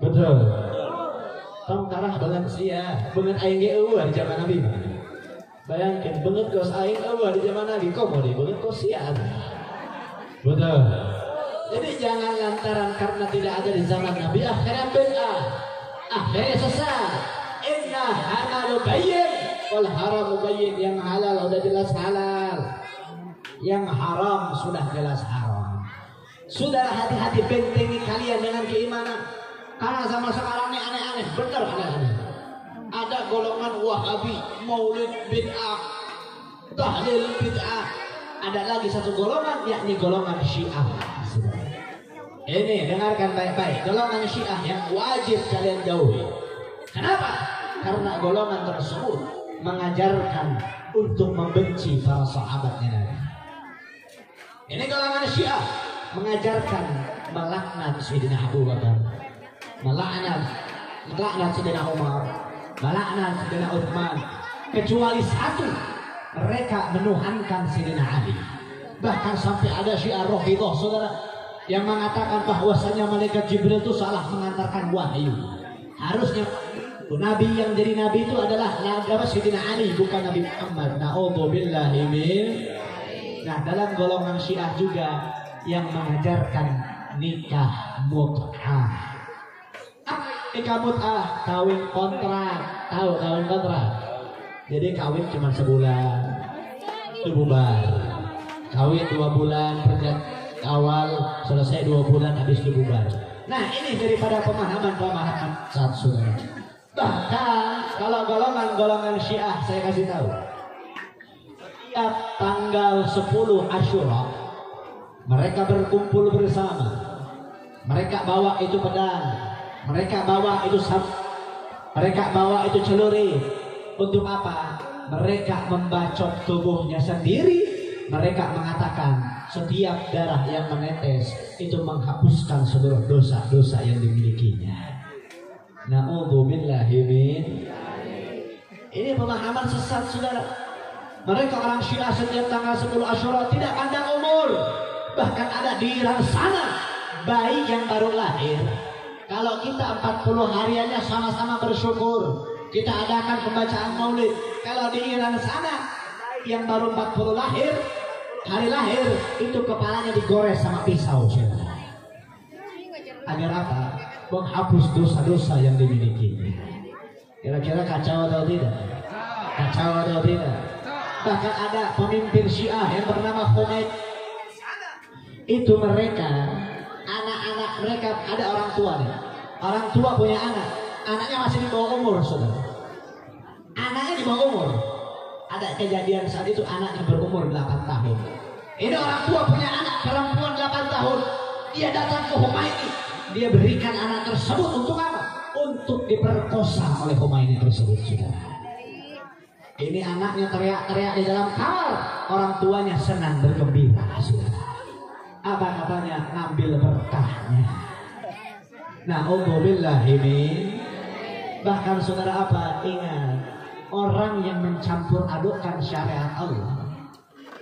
Betul. Tong tarah bener siapa? Bener aing ge di zaman Nabi. Bayangkan banget kos aing eueuh di zaman Nabi, kok mau dibeungeut kos sian. Betul. Jadi jangan lantaran karena tidak ada di zaman Nabi akhirnya bid'ah, akhirnya sesat. Inna halalu bayyin wal haramu bayyin. Yang halal sudah jelas halal, yang haram sudah jelas haram. Sudah hati-hati, bentengi kalian dengan keimanan. Karena zaman sekarang ini aneh-aneh, benar aneh-aneh. Ada golongan Wahabi, Maulid bid'ah, tahlil bid'ah. Ada lagi satu golongan, yakni golongan Syiah. Ini dengarkan baik-baik, golongan Syiah yang wajib kalian jauhi. Kenapa? Karena golongan tersebut mengajarkan untuk membenci para sahabatnya Nabi. Ini golongan Syiah mengajarkan melaknat Sayyidina Abu Bakar, melaknat Sayyidina Umar, melaknat Sayyidina Utsman. Kecuali satu, mereka menuhankan Sayyidina Ali. Bahkan sampai ada Syiah Rafidhah, saudara, yang mengatakan bahwasanya malaikat Jibril itu salah mengantarkan wahyu. Harusnya Nabi yang jadi Nabi itu adalah Sayyidina Ali, bukan Nabi Muhammad. Na'udzubillahi min. Nah, dalam golongan Syiah juga yang mengajarkan nikah mut'ah. Nikah mut'ah, kawin kontrak. Tahu kawin kontrak? Jadi kawin cuma sebulan, itu bubar. Kawin 2 bulan, awal selesai 2 bulan, habis itu bubar. Nah, ini daripada pemahaman saat saudara. Bahkan kalau golongan Syiah, saya kasih tahu, setiap tanggal 10 Asyura mereka berkumpul bersama. Mereka bawa itu pedang, mereka bawa itu sapu, mereka bawa itu celurit. Untuk apa? Mereka membacok tubuhnya sendiri. Mereka mengatakan setiap darah yang menetes itu menghapuskan seluruh dosa-dosa yang dimilikinya. Na'udzubillahi min. Ini pemahaman sesat, saudara. Mereka orang Syiah setiap tanggal 10 Asyura tidak pandang umur. Bahkan ada di Iran sana bayi yang baru lahir, kalau kita 40 hariannya sama-sama bersyukur, kita adakan pembacaan maulid. Kalau di Iran sana yang baru 40 lahir, hari lahir, itu kepalanya digores sama pisau, saudara. Agar apa? Menghapus dosa-dosa yang dimiliki. Kira-kira kacau atau tidak? Kacau atau tidak? Bahkan ada pemimpin Syiah yang bernama Khomeini. Itu mereka, anak-anak mereka, ada orang tua nih. Orang tua punya anak, anaknya masih di bawah umur, saudara. Anaknya di bawah umur. Ada kejadian saat itu anaknya berumur 8 tahun. Ini orang tua punya anak perempuan 8 tahun. Dia datang ke Khomeini. Dia berikan anak tersebut untuk apa? Untuk diperkosa oleh Khomeini tersebut, saudara. Ini anaknya teriak-teriak di dalam kamar. Orang tuanya senang bergembira, saudara. Apa katanya? Ngambil berkahnya. Na'udzubillahi min. Bahkan saudara apa? Ingat, orang yang mencampur adukkan syariat Allah,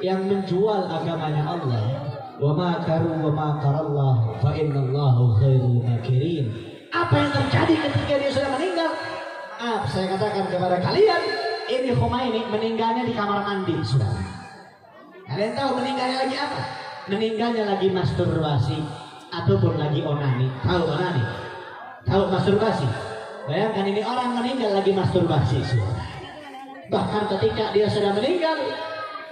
yang menjual agamanya Allah, wa ma karu wa ma karallah fa innallahu khairul makirin. Apa yang terjadi ketika dia sudah meninggal? Saya katakan kepada kalian, ini Khomeini meninggalnya di kamar mandi, saudara. Kalian tahu meninggalnya lagi apa? Meninggalnya lagi masturbasi ataupun lagi onani. Tahu onani? Tahu masturbasi? Bayangkan ini orang meninggal lagi masturbasi, saudara. Bahkan ketika dia sudah meninggal,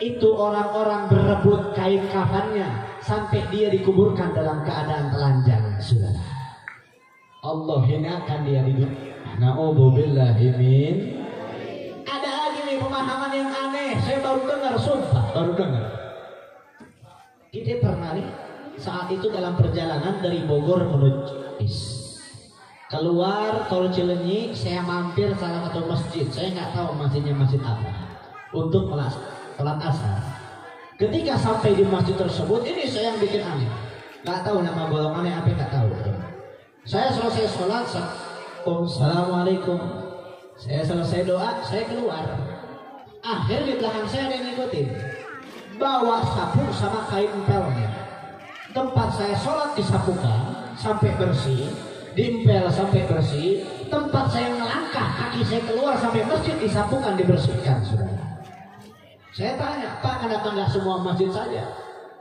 itu orang-orang berebut kain kafannya sampai dia dikuburkan dalam keadaan telanjang, saudara. Allah hinakan dia di dunia. Na'udzubillahi min. Ada lagi nih pemahaman yang aneh. Saya baru dengar, sumpah, baru dengar. Kita pernah nih saat itu dalam perjalanan dari Bogor menuju Ciamis. Keluar tol Cilenyi, saya mampir salah satu masjid. Saya nggak tahu masjidnya masjid apa, untuk sholat asar. Ketika sampai di masjid tersebut, ini saya yang bikin aneh. Nggak tahu nama golongannya apa, nggak tahu. Saya selesai sholat, Assalamualaikum. Saya selesai doa, saya keluar. Akhirnya di belakang saya ada yang ngikutin, bawa sapu sama kain empelnya. Tempat saya sholat disapukan sampai bersih, diempel sampai bersih. Tempat saya melangkah, kaki saya keluar sampai masjid disapukan, dibersihkan, saudara. Saya tanya, Pak, kenapa nggak semua masjid saja?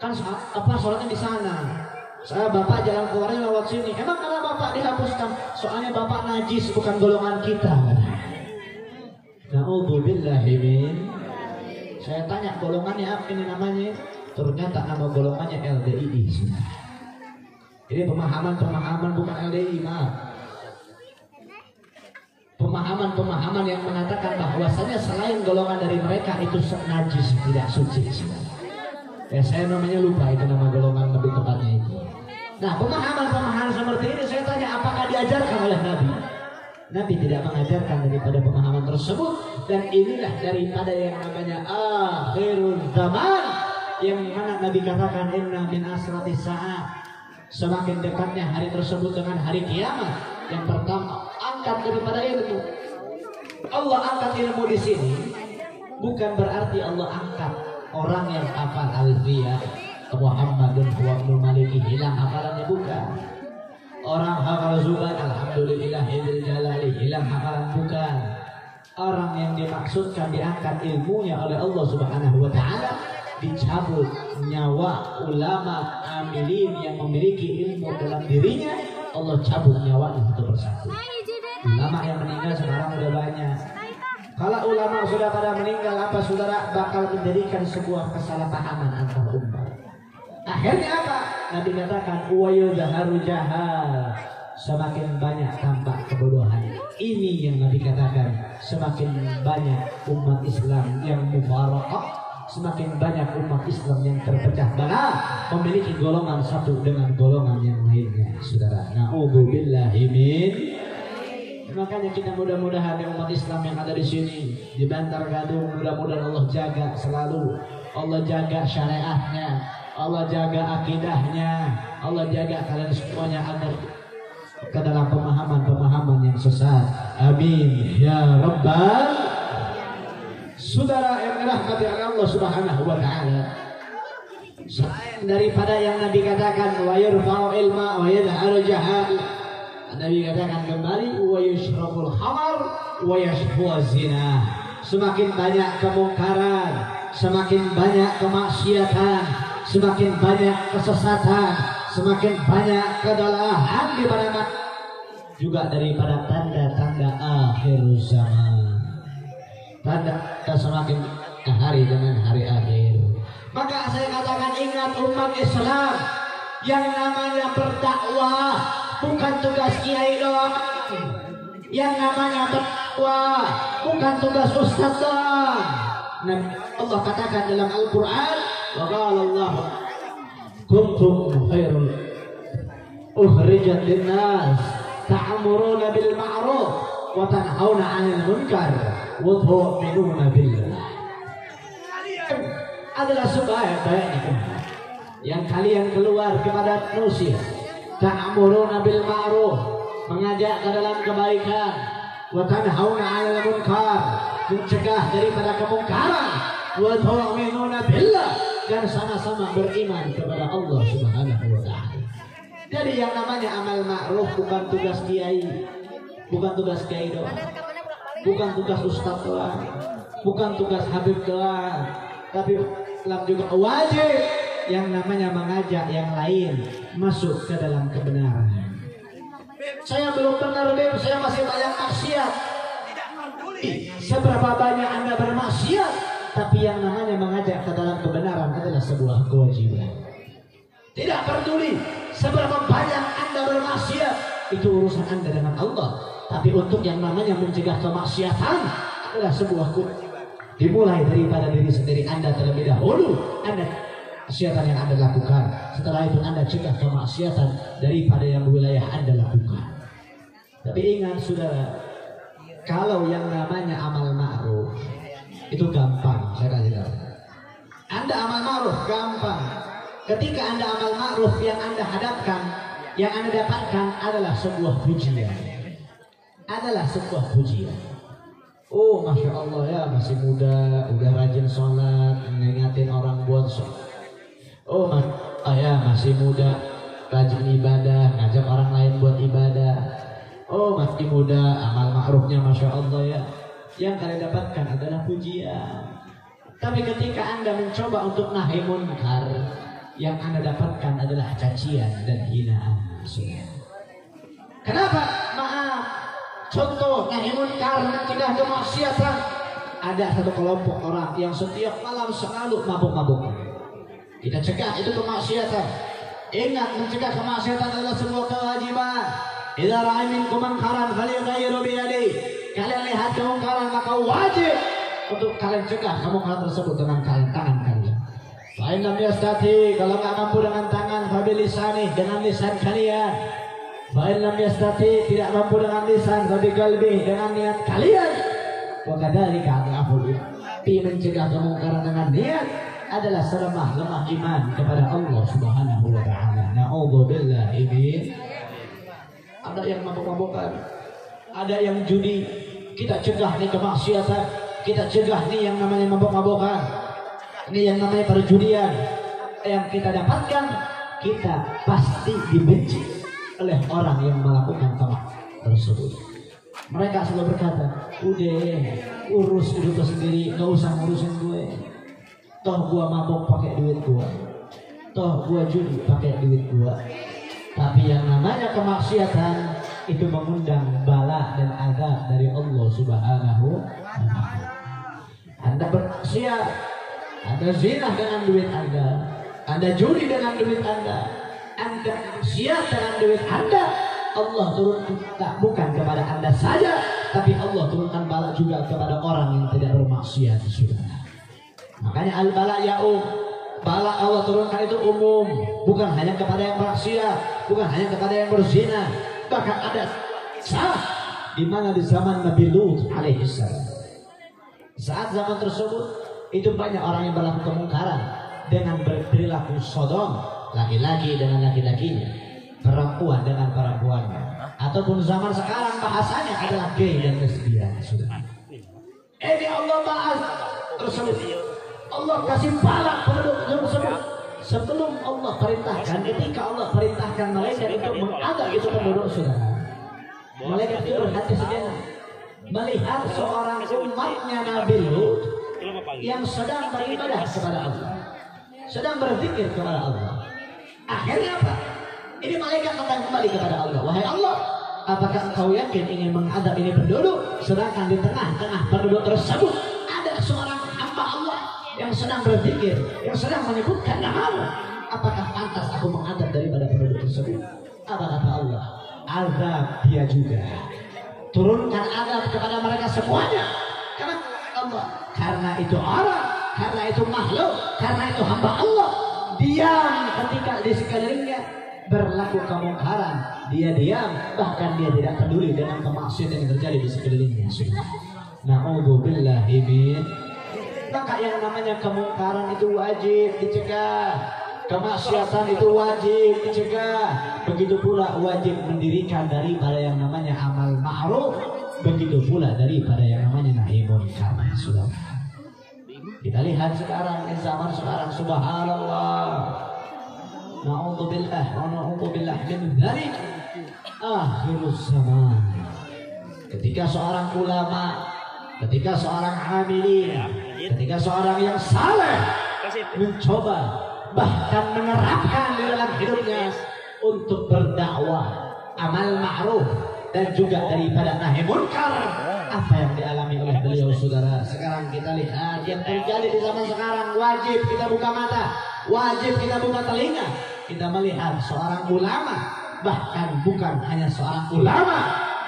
Kan sholatnya di sana. Saya bapak jalan keluarnya lewat sini. Emang karena bapak dihapuskan? Soalnya bapak najis, bukan golongan kita. Na'udzubillahi min. Saya tanya golongannya apa ini namanya? Ternyata nama golongannya LDII. Ini pemahaman bukan LDI, maaf. Pemahaman yang mengatakan bahwasanya selain golongan dari mereka itu najis, tidak suci. Ya saya namanya lupa itu nama golongan lebih tepatnya itu. Nah pemahaman seperti ini saya tanya apakah diajarkan oleh Nabi? Nabi tidak mengajarkan daripada pemahaman tersebut, dan inilah daripada yang namanya akhirul zaman, yang mana Nabi katakan inna min asratis sa'at, semakin dekatnya hari tersebut dengan hari kiamat. Yang pertama, angkat daripada ilmu. Allah angkat ilmu di sini bukan berarti Allah angkat orang yang hafal alfiyah Muhammadun huwa ibnu maliki hilang hafalannya, bukan. Orang hafal zubat alhamdulillahil jalali hilang hafalan, bukan. Orang yang dimaksudkan diangkat ilmunya oleh Allah Subhanahu wa taala, dicabut nyawa ulama amilin yang memiliki ilmu dalam dirinya, Allah cabut nyawanya satu persatu. Ulama yang meninggal sekarang udah banyak. Kalau ulama sudah pada meninggal, apa saudara bakal menjadikan sebuah kesalahpahaman antar umat. Akhirnya apa? Nabi katakan wayudharu jahal, semakin banyak tampak kebodohan. Ini yang Nabi katakan, semakin banyak umat Islam yang mubarakah, semakin banyak umat Islam yang terpecah belah, memiliki golongan satu dengan golongan yang lainnya. Saudara, na'udzubillahi min. Makanya kita mudah-mudahan umat Islam yang ada di sini di Bantar Gadung, mudah-mudahan Allah jaga selalu, Allah jaga syariatnya, Allah jaga akidahnya, Allah jaga kalian semuanya agar ke dalam pemahaman yang sesat. Amin ya rabbal. Saudara yang dirahmati oleh Allah Subhanahu wa taala, selain daripada yang Nabi katakan wa yurfa'u ilma wa yad'al jahal, Nabi katakan kembali wa yushrabul khamar wa yashfu zina. Semakin banyak kemungkaran, semakin banyak kemaksiatan, semakin banyak kesesatan, semakin banyak kedalahan di mana juga daripada tanda-tanda akhir zaman. Tanda semakin hari dengan hari akhir. Maka saya katakan, ingat umat Islam, yang namanya berdakwah bukan tugas kiai doang. Yang namanya berdakwah bukan tugas ustaz doang. Nah, Allah katakan dalam Al-Quran, wa qala Allah kuntum khairul ukhrijat linnas ta'muruna bil ma'ruf wa tanhauna 'anil munkar wa tu'minuna billah. Adalah sebaik-baiknya umat yang kalian keluar kepada manusia, ta'muruna bil ma'ruf, mengajak ke dalam kebaikan, wa tanhauna 'anil munkar, mencegah daripada kemungkaran, wa tu'minuna billah, dan sama-sama beriman kepada Allah Subhanahu wa taala. Jadi yang namanya amal ma'ruf bukan tugas kiai, bukan tugas kiai doang, bukan tugas ustaz doang, bukan tugas habib doang, tapi Islam juga wajib yang namanya mengajak yang lain masuk ke dalam kebenaran. Saya belum benar, Beb, saya masih banyak maksiat. Seberapa banyak Anda bermaksiat, tapi yang namanya mengajak ke dalam kebenaran adalah sebuah kewajiban. Tidak peduli seberapa banyak Anda bermaksiat, itu urusan Anda dengan Allah. Tapi untuk yang namanya mencegah kemaksiatan adalah sebuah kewajiban. Dimulai daripada diri sendiri Anda terlebih dahulu. Anda kemaksiatan yang Anda lakukan, setelah itu Anda cegah kemaksiatan daripada yang wilayah Anda lakukan. Tapi ingat saudara, kalau yang namanya amal ma'ruf itu gampang, saya kasih tahu. Anda amal ma'ruf gampang. Ketika Anda amal ma'ruf, yang Anda hadapkan, yang Anda dapatkan adalah sebuah pujian. Adalah sebuah pujian. Oh, Masya Allah ya, masih muda, udah rajin sholat, ngingatin orang buat sholat. Oh, ya masih muda, rajin ibadah, ngajak orang lain buat ibadah. Oh, masih muda, amal ma'rufnya Masya Allah ya. Yang kalian dapatkan adalah pujian. Tapi ketika Anda mencoba untuk nahi munkar, yang Anda dapatkan adalah cacian dan hinaan. Kenapa? Maaf. Contoh nahi munkar, mencegah kemaksiatan. Ada satu kelompok orang yang setiap malam selalu mabuk-mabuk. Kita cegah itu kemaksiatan. Ingat, mencegah kemaksiatan adalah sebuah kewajiban. Idza ra'a minkum munkaran falyughayyiru bi yadihi. Kalian lihat kemungkaran maka wajib untuk kalian cegah kemungkaran tersebut dengan tangan kalian. Fa in lam yastati, kalau enggak mampu dengan tangan, fa bilisani, dengan lisan kalian. Fa in lam yastati, tidak mampu dengan lisan, fa biqalbi, dengan niat kalian. Wa kadzalika al-aful. Mencegah kemungkaran dengan niat adalah selemah-lemah iman kepada Allah Subhanahu wa taala. Na'udzubillahi min. Ada yang mabuk-mabukan, ada yang judi, kita cegah nih kemaksiatan, kita cegah nih yang namanya mabuk-mabukan, ini yang namanya perjudian. Yang kita dapatkan, kita pasti dibenci oleh orang yang melakukan kemaksiatan tersebut. Mereka selalu berkata, udah urus hidup sendiri, nggak usah ngurusin gue. Toh gua mabuk pakai duit gua, toh gua judi pakai duit gua. Tapi yang namanya kemaksiatan itu mengundang bala dan azab dari Allah Subhanahu wa taala. Anda bermaksiat, Anda zina dengan duit Anda judi dengan duit Anda maksiat dengan duit Anda. Allah turunkan bukan kepada Anda saja, tapi Allah turunkan bala juga kepada orang yang tidak bermaksiat, saudara. Makanya al-bala ya'um, bala Allah turunkan itu umum, bukan hanya kepada yang maksiat, bukan hanya kepada yang berzina. Bahkan ada saat di mana di zaman Nabi Lut alaihissalam, saat zaman tersebut itu banyak orang yang berlaku kemungkaran dengan berperilaku sodom, laki-laki dengan laki-lakinya, perempuan dengan perempuannya, ataupun zaman sekarang bahasanya adalah gay dan lesbian. Sudah. Ini Allah bahas tersebut. Allah kasih bala penduduk tersebut sebelum Allah perintahkan. Ketika Allah perintahkan malaikat itu mengadab itu penduduk, saudara. Malaikat itu berhati sejenak melihat seorang umatnya Nabi Lut yang sedang beribadah kepada Allah, sedang berzikir kepada Allah. Akhirnya apa? Ini malaikat datang kembali kepada Allah. Wahai Allah, apakah engkau yakin ingin mengadab ini penduduk, sedangkan di tengah-tengah penduduk tersebut ada seorang hamba Allah yang sedang berzikir, yang sedang menyebutkan namamu? Apakah pantas aku mengadab daripada penduduk tersebut? Apa kata Allah? Azab dia juga. Turunkan azab kepada mereka semuanya. Karena Allah, karena itu orang, karena itu makhluk, karena itu hamba Allah. Diam ketika di sekelilingnya berlaku kemungkaran, dia diam, bahkan dia tidak peduli dengan kemaksiatan yang terjadi di sekelilingnya. Na'udzubillahi min. Maka yang namanya kemungkaran itu wajib dicegah, kemaksiatan itu wajib dicegah. Begitu pula wajib mendirikan daripada yang namanya amal ma'ruf, begitu pula daripada yang namanya nahi munkar. Sudah. Kita lihat sekarang, zaman sekarang, subhanallah. Na'udzubillah wa na'udzubillah min dzalik. Akhirus zaman. Ketika seorang ulama, ketika seorang amilin, ketika seorang yang saleh mencoba bahkan menerapkan di dalam hidupnya untuk berdakwah amal ma'ruf dan juga daripada nahi munkar, apa yang dialami oleh beliau, saudara? Sekarang kita lihat yang terjadi di zaman sekarang. Wajib kita buka mata, wajib kita buka telinga, kita melihat seorang ulama, bahkan bukan hanya seorang ulama,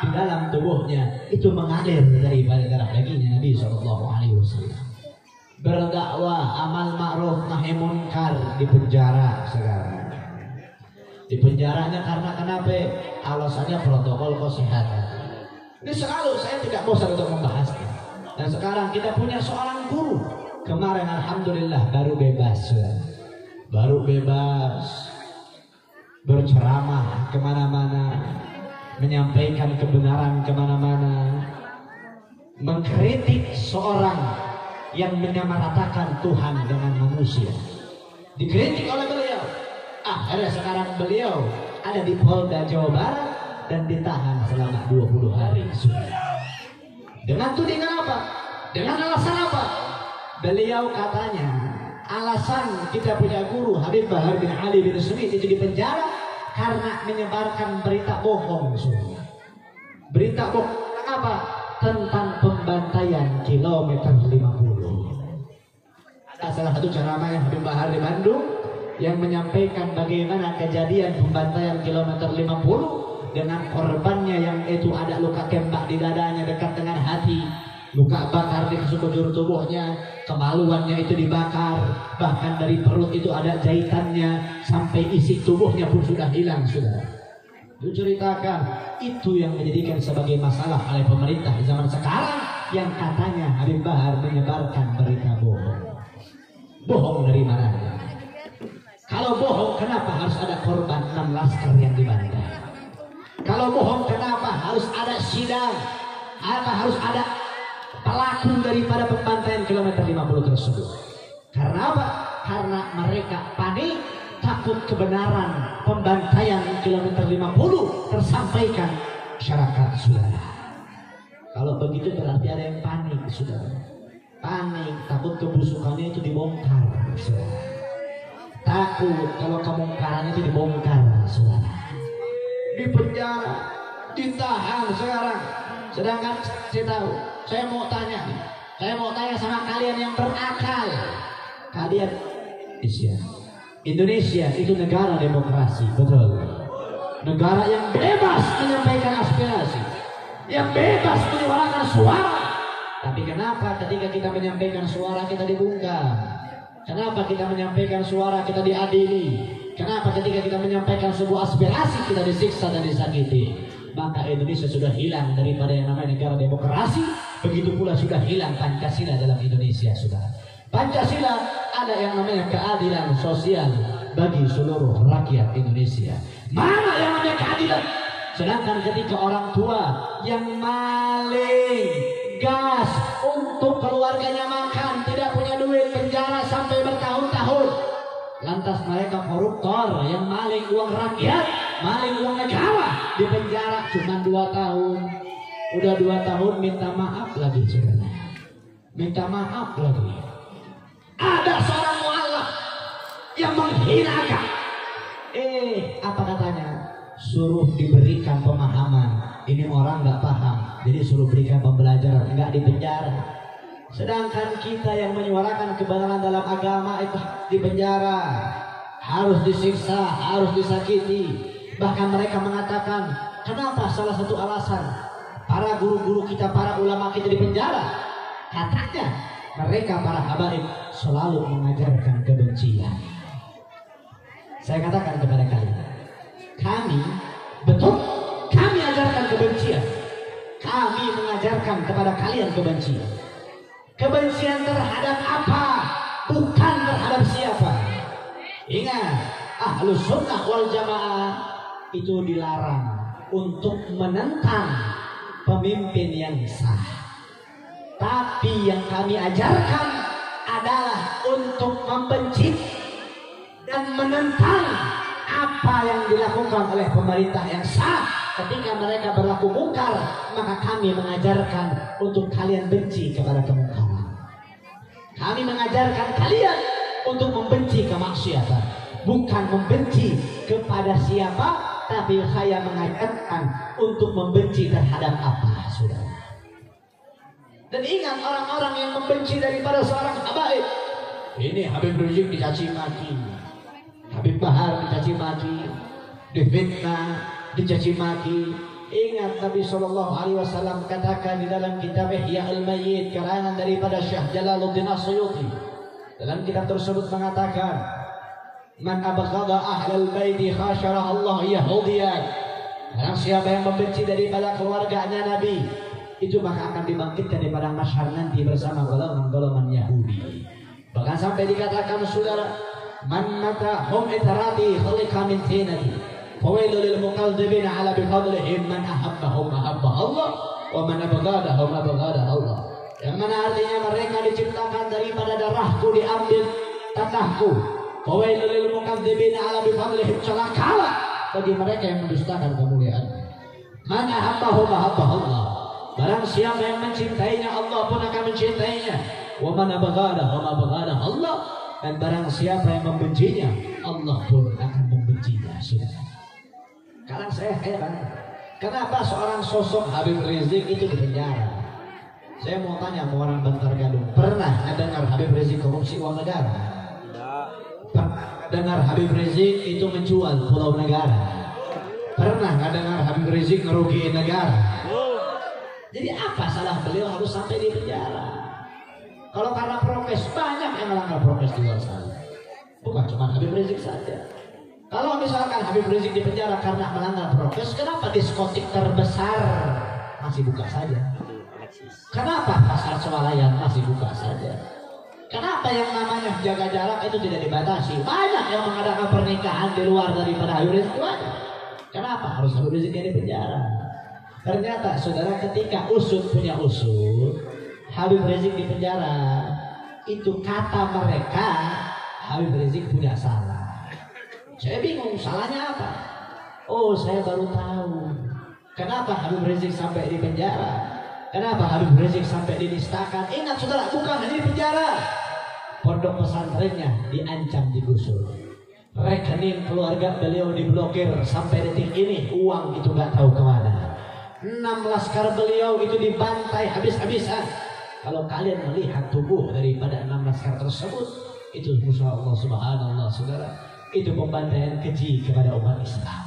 di dalam tubuhnya itu mengalir daripada darah dagingnya Nabi SAW. Berdakwah amal ma'ruf nahi munkar di penjara sekarang. Di penjaranya karena kenapa? Alasannya protokol kesehatan. Ini selalu saya tidak bosan untuk membahasnya. Dan sekarang kita punya seorang guru. Kemarin alhamdulillah baru bebas, baru bebas berceramah kemana-mana, menyampaikan kebenaran kemana-mana, mengkritik seorang yang menyamaratakan Tuhan dengan manusia. Dikritik oleh beliau. Akhirnya sekarang beliau ada di Polda Jawa Barat dan ditahan selama 20 hari. Dengan tudingan apa? Dengan alasan apa? Beliau katanya alasan kita punya guru Habib Bahar bin Ali bin Smith itu di penjara karena menyebarkan berita bohong. Berita bohong apa? Tentang pembantaian kilometer 50. Salah satu ceramah yang Habib Bahar di Bandung, yang menyampaikan bagaimana kejadian pembantaian kilometer 50 dengan korbannya yang itu ada luka tembak di dadanya dekat dengan hati, luka bakar di sekujur tubuhnya, kemaluannya itu dibakar, bahkan dari perut itu ada jahitannya sampai isi tubuhnya pun sudah hilang sudah. Diceritakan itu yang menjadikan sebagai masalah oleh pemerintah di zaman sekarang yang katanya Habib Bahar menyebarkan berita bohong. Bohong dari mana? Kalau bohong kenapa harus ada korban 6 laskar yang dibantai? Kalau bohong kenapa harus ada sidang? Apa harus ada pelaku daripada pembantaian kilometer 50 tersebut? Karena apa? Karena mereka panik, takut kebenaran pembantaian kilometer 50 tersampaikan masyarakat saudara. Kalau begitu berarti ada yang panik saudara. Panik, takut kebusukannya itu dibongkar saudara. Takut kalau kemungkaran itu dibongkar saudara. Di penjara, ditahan sekarang. Sedangkan saya tahu, saya mau tanya sama kalian yang berakal. Kalian Indonesia itu negara demokrasi, betul. Negara yang bebas menyampaikan aspirasi, yang bebas menyuarakan suara. Tapi kenapa ketika kita menyampaikan suara kita dibungkam? Kenapa kita menyampaikan suara kita diadili? Kenapa ketika kita menyampaikan sebuah aspirasi kita disiksa dan disakiti? Maka Indonesia sudah hilang daripada yang namanya negara demokrasi. Begitu pula sudah hilang Pancasila dalam Indonesia sudah. Pancasila ada yang namanya keadilan sosial bagi seluruh rakyat Indonesia. Mana yang namanya keadilan? Sedangkan ketika orang tua yang maling gas untuk keluarganya makan, tidak punya duit, penjara sampai bertahun-tahun. Lantas mereka koruptor yang maling uang rakyat, maling uang negara, di penjara cuma 2 tahun. Udah 2 tahun minta maaf lagi saudara. Minta maaf lagi. Ada seorang mualaf yang menghinakan. Apa katanya? Suruh diberikan pemahaman. Ini orang nggak paham, jadi suruh berikan pembelajaran, nggak dipenjara. Sedangkan kita yang menyuarakan kebenaran dalam agama itu di penjara, harus disiksa, harus disakiti. Bahkan mereka mengatakan, kenapa salah satu alasan para guru-guru kita, para ulama kita di penjara? Katanya mereka para habaib selalu mengajarkan kebencian. Saya katakan kepada kalian, kami betul, kami ajarkan kebencian. Kami mengajarkan kepada kalian kebencian. Kebencian terhadap apa? Bukan terhadap siapa. Ingat, Ahlus Sunnah wal Jamaah itu dilarang untuk menentang pemimpin yang sah. Tapi yang kami ajarkan adalah untuk membenci dan menentang apa yang dilakukan oleh pemerintah yang sah. Ketika mereka berlaku mungkar, maka kami mengajarkan untuk kalian benci kepada kemungkaran. Kami mengajarkan kalian untuk membenci kemaksiatan, bukan membenci kepada siapa, tapi saya mengajarkan untuk membenci terhadap apa, saudara. Dan ingat, orang-orang yang membenci daripada seorang habaib, ini Habib Rizik dicaci maki, Habib Bahar dicaci maki, difitnah, dicaci maki. Ingat Nabi SAW katakan di dalam kitab Ihya al-Mayyit karangan daripada Syekh Jalaluddin As-Suyuti. Dalam kitab tersebut mengatakan, man abghada ahlal baiti khasyara Allah yahudiyan. Barang siapa yang membenci daripada keluarganya Nabi, itu maka akan dibangkitkan di padang mahsyar nanti bersama golongan-golongan Yahudi. Bahkan sampai dikatakan saudara, man mata hum itarati khalika min tinati fawailu lil muqaddibin ala bifadlihim man ahabbahum ahabba Allah wa man abghadahum abghada Allah. Yang mana artinya mereka diciptakan daripada darahku diambil tanahku. Fawailu lil muqaddibin ala bifadlihim, celakalah bagi mereka yang mendustakan kemuliaan. Man ahabbahum ahabba Allah. Barang siapa yang mencintainya, Allah pun akan mencintainya. Wa man abghadahum abghada Allah. Dan barang siapa yang membencinya, Allah pun akan membencinya. Sudah. Sekarang saya heran, kenapa seorang sosok Habib Rizik itu di penjara? Saya mau tanya sama orang Bantar Gadung, pernah dengar Habib Rizik korupsi uang negara? dengar Habib Rizik itu menjual pulau negara? Pernah nggak dengar Habib Rizik ngerugiin negara? Jadi apa salah beliau harus sampai di penjara? Kalau karena prokes, banyak yang melanggar prokes di luar sana. Bukan cuma Habib Rizik saja. Kalau misalkan Habib Rizik di penjara karena melanggar prokes, kenapa diskotik terbesar masih buka saja? Kenapa pasar swalayan masih buka saja? Kenapa yang namanya jaga jarak itu tidak dibatasi? Banyak yang mengadakan pernikahan di luar daripada Habib Rizik. Kenapa harus Habib Rizik di penjara? Ternyata saudara, ketika usut punya usut, Habib Rizik di penjara, itu kata mereka Habib Rizik punya salah. Saya bingung, salahnya apa? Oh, saya baru tahu kenapa Habib Rizik sampai di penjara. Kenapa Habib Rizik sampai dinistakan? Ingat saudara, bukan hanya di penjara, pondok pesantrennya diancam digusur, rekening keluarga beliau diblokir sampai detik ini, uang itu nggak tahu kemana. 6 laskar beliau itu dibantai habis-habisan. Kalau kalian melihat tubuh daripada 6 laskar tersebut, itu Masya Allah, subhanallah saudara, itu pembantaian keji kepada umat Islam.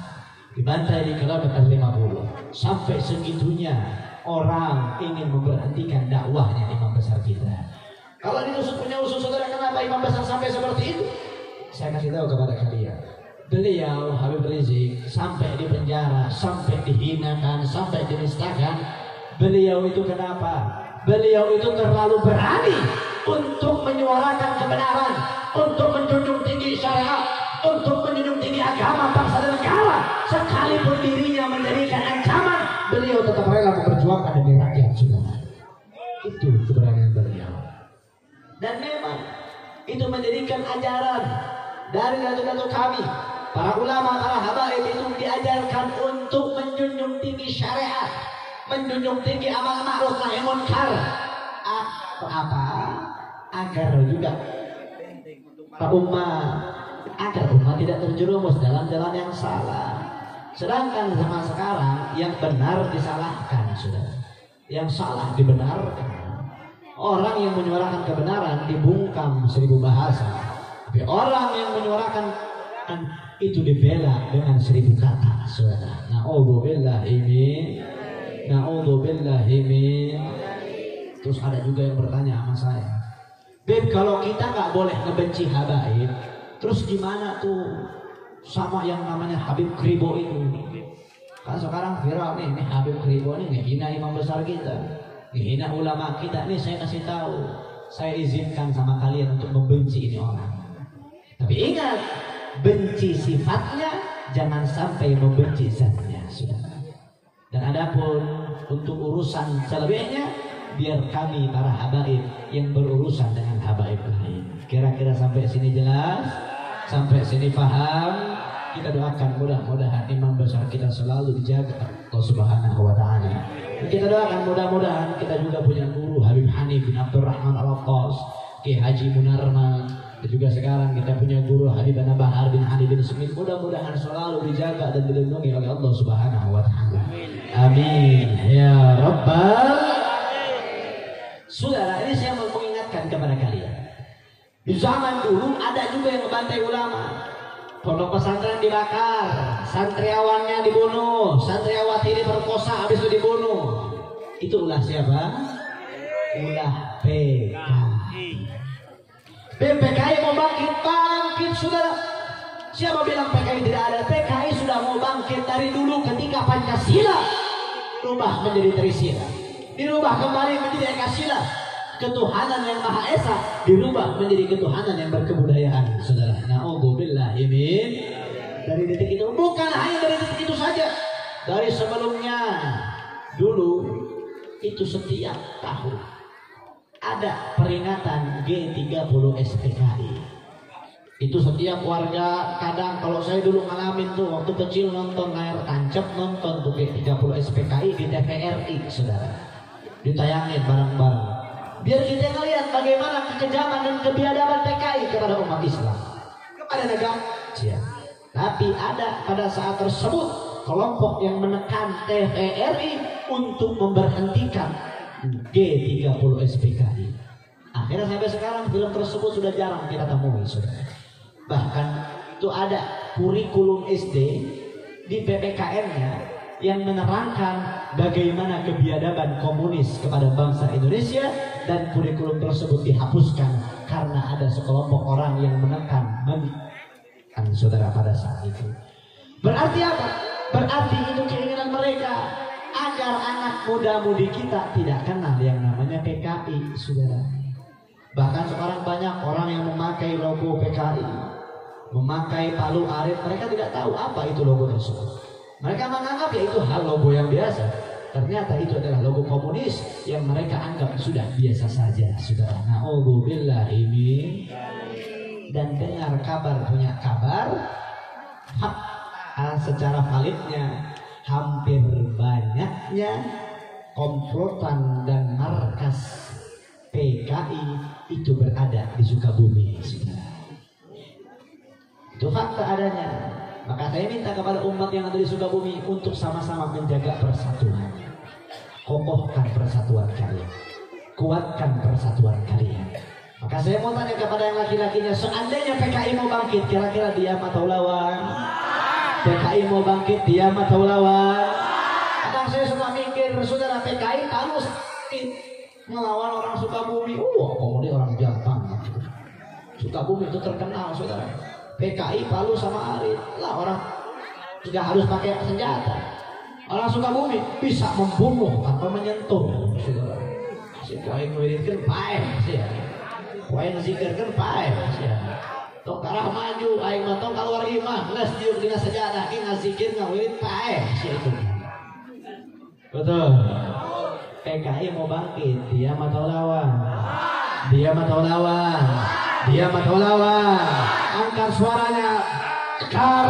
Dibantai di kilometer 50. Sampai segitunya orang ingin memberhentikan dakwahnya imam besar kita. Kalau ditusuk punya usus saudara, kenapa imam besar sampai seperti itu? Saya kasih tahu kepada kalian. Beliau Habib Rizik sampai di penjara, sampai dihinakan, sampai dinistakan. Beliau itu kenapa? Beliau itu terlalu berani untuk menyuarakan kebenaran, untuk menjunjung tinggi syariat, untuk menjunjung tinggi agama bangsa dan negara. Sekalipun dirinya menjadikan ancaman, beliau tetap rela memperjuangkan demi rakyat. Itu keberanian beliau. Dan memang itu menjadikan ajaran dari datuk-datuk kami, para ulama, para habaib, itu diajarkan untuk menjunjung tinggi syariat, menjunjung tinggi amal ma'ruf nahi munkar. Apa? Agar juga agar umat tidak terjerumus dalam jalan yang salah. Sedangkan zaman sekarang yang benar disalahkan, saudara, yang salah dibenarkan. Orang yang menyuarakan kebenaran dibungkam 1000 bahasa, tapi orang yang menyuarakan itu dibela dengan 1000 kata, saudara. Na'udzubillahi min. Terus ada juga yang bertanya sama saya, Beb, kalau kita nggak boleh ngebenci habaib, terus gimana tuh sama yang namanya Habib Kribo itu? Kan sekarang viral nih, ini Habib Kribo nih ngehina imam besar kita, ngehina ulama kita. Nih saya kasih tahu, saya izinkan sama kalian untuk membenci ini orang. Tapi ingat, benci sifatnya, jangan sampai membenci zatnya, saudara. Dan adapun untuk urusan selebihnya, biar kami para habaib yang berurusan dengan habaib lain. Kira-kira sampai sini jelas? Sampai sini paham? Kita doakan mudah-mudahan imam besar kita selalu dijaga Allah Subhanahu wa ta'ala. Kita doakan mudah-mudahan kita juga punya guru Habib Hanif bin Abdurrahman Al-Attas, Ki Haji Munarman, dan juga sekarang kita punya guru Habib Bahar bin Hanif bin Smith. Mudah-mudahan selalu dijaga dan dilindungi oleh Allah Subhanahu wa ta'ala. Amin ya rabbal. Saudara, ini saya mau mengingatkan kepada kalian. Di zaman dulu ada juga yang membantai ulama. Pondok pesantren dibakar, santriawannya dibunuh, santriawati diperkosa, habis itu dibunuh. Itu ulah siapa? Ulah PKI. PKI mau bangkit, saudara. Siapa bilang PKI tidak ada? PKI sudah mau bangkit dari dulu ketika Pancasila rubah menjadi Trisila, dirubah kembali menjadi Ekasila. Ketuhanan yang Maha Esa dirubah menjadi ketuhanan yang berkebudayaan, saudara. Na'udzubillahi min. Dari detik itu, bukan hanya dari detik itu saja, dari sebelumnya dulu itu setiap tahun ada peringatan G30 SPKI. Itu setiap warga, kadang kalau saya dulu ngalamin tuh waktu kecil nonton layar tancap, nonton tuh G30 SPKI di TVRI, saudara. Ditayangin bareng-bareng. Biar kita ngelihat bagaimana kekejaman dan kebiadaban PKI kepada umat Islam, kepada negara. Tapi ada pada saat tersebut kelompok yang menekan TVRI untuk memberhentikan G30 SPKI. Akhirnya sampai sekarang film tersebut sudah jarang kita temui, saudara. Bahkan itu ada kurikulum SD di PPKN-nya yang menerangkan bagaimana kebiadaban komunis kepada bangsa Indonesia, dan kurikulum tersebut dihapuskan karena ada sekelompok orang yang menekan saudara pada saat itu. Berarti apa? Berarti itu keinginan mereka agar anak muda-mudi kita tidak kenal yang namanya PKI, saudara. Bahkan sekarang banyak orang yang memakai logo PKI, memakai palu arit, mereka tidak tahu apa itu logo tersebut. Mereka menganggap ya itu hal logo yang biasa. Ternyata itu adalah logo komunis yang mereka anggap sudah biasa saja, saudara. Na'udzubillahi min. Dan dengar kabar punya kabar, secara validnya hampir banyaknya komplotan dan markas PKI itu berada di Sukabumi, saudara. Itu fakta adanya. Maka saya minta kepada umat yang ada di Sukabumi untuk sama-sama menjaga persatuan. Kokohkan persatuan kalian, kuatkan persatuan kalian. Maka saya mau tanya kepada yang laki-lakinya, seandainya PKI mau bangkit, kira-kira diam atau lawan? PKI mau bangkit, diam atau lawan? Kadang saya suka mikir, saudara, PKI palu sakit melawan orang Sukabumi. Kemudian orang gampang. Sukabumi itu terkenal, saudara. PKI palu sama arit lah, orang sudah harus pakai senjata. Orang Sukabumi bisa membunuh tanpa menyentuh. Si poin wiridkeun paeh sia. Poin zikirkeun paeh sia. Tok karah maju aing mah tong kaluar imah geus diuk dina sajadah ge ngazikir ngawirid paeh sia itu. Betul. PKI mau bangkit, dia atau lawan? Dia atau lawan? Dia atau lawan? Angkat suaranya, bakar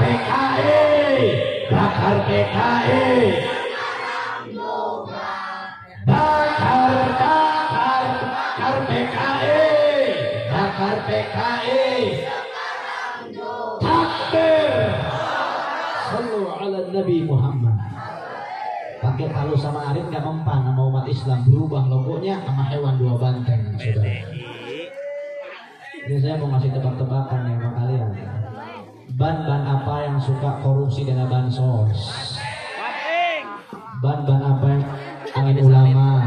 PKI, bakar PKI, bakar PKI, bakar PKI, takbir, sallu ala Nabi Muhammad. Pakai palu sama arit gak mempan sama umat Islam, berubah logonya sama hewan dua banteng, saudara. Ini saya mau ngasih tebak-tebakan ya sama kalian. Ban-ban apa yang suka korupsi dana bansos? Ban-ban apa yang angin ulama?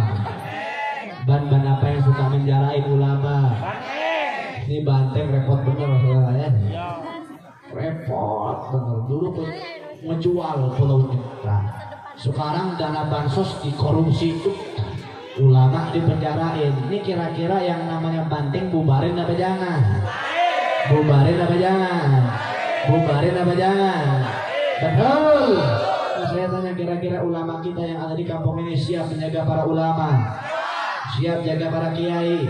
Ban-ban apa yang suka menjarain ulama? Ini banteng repot bener, saudara ya. Repot bener. Dulu tuh ngejual pulau kita. Sekarang dana bansos dikorupsi itu. Ulama dipenjarain. Ini kira-kira yang namanya banting bubarin apa jangan? Bubarin apa jangan? Bubarin apa jangan? Betul. Nah, saya tanya, kira-kira ulama kita yang ada di kampung ini siap menjaga para ulama? Siap jaga para kiai?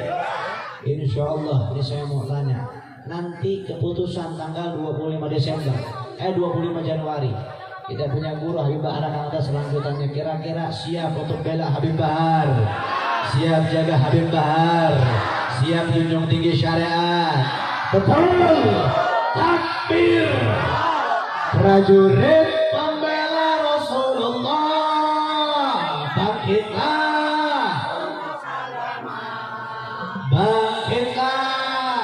Insya Allah. Ini saya mau tanya, nanti keputusan tanggal 25 Desember 25 Januari kita punya guru Habib Bahar akan ada selanjutnya. Kira-kira siap untuk bela Habib Bahar, siap jaga Habib Bahar, siap junjung tinggi syariat? Betul. Takbir. Prajurit pembela Rasulullah, bangkitlah, bangkitlah,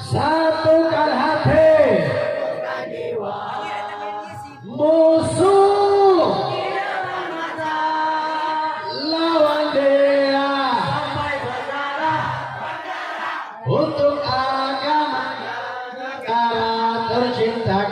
satukan hati. Musuh lawan dia untuk agama negara tercinta.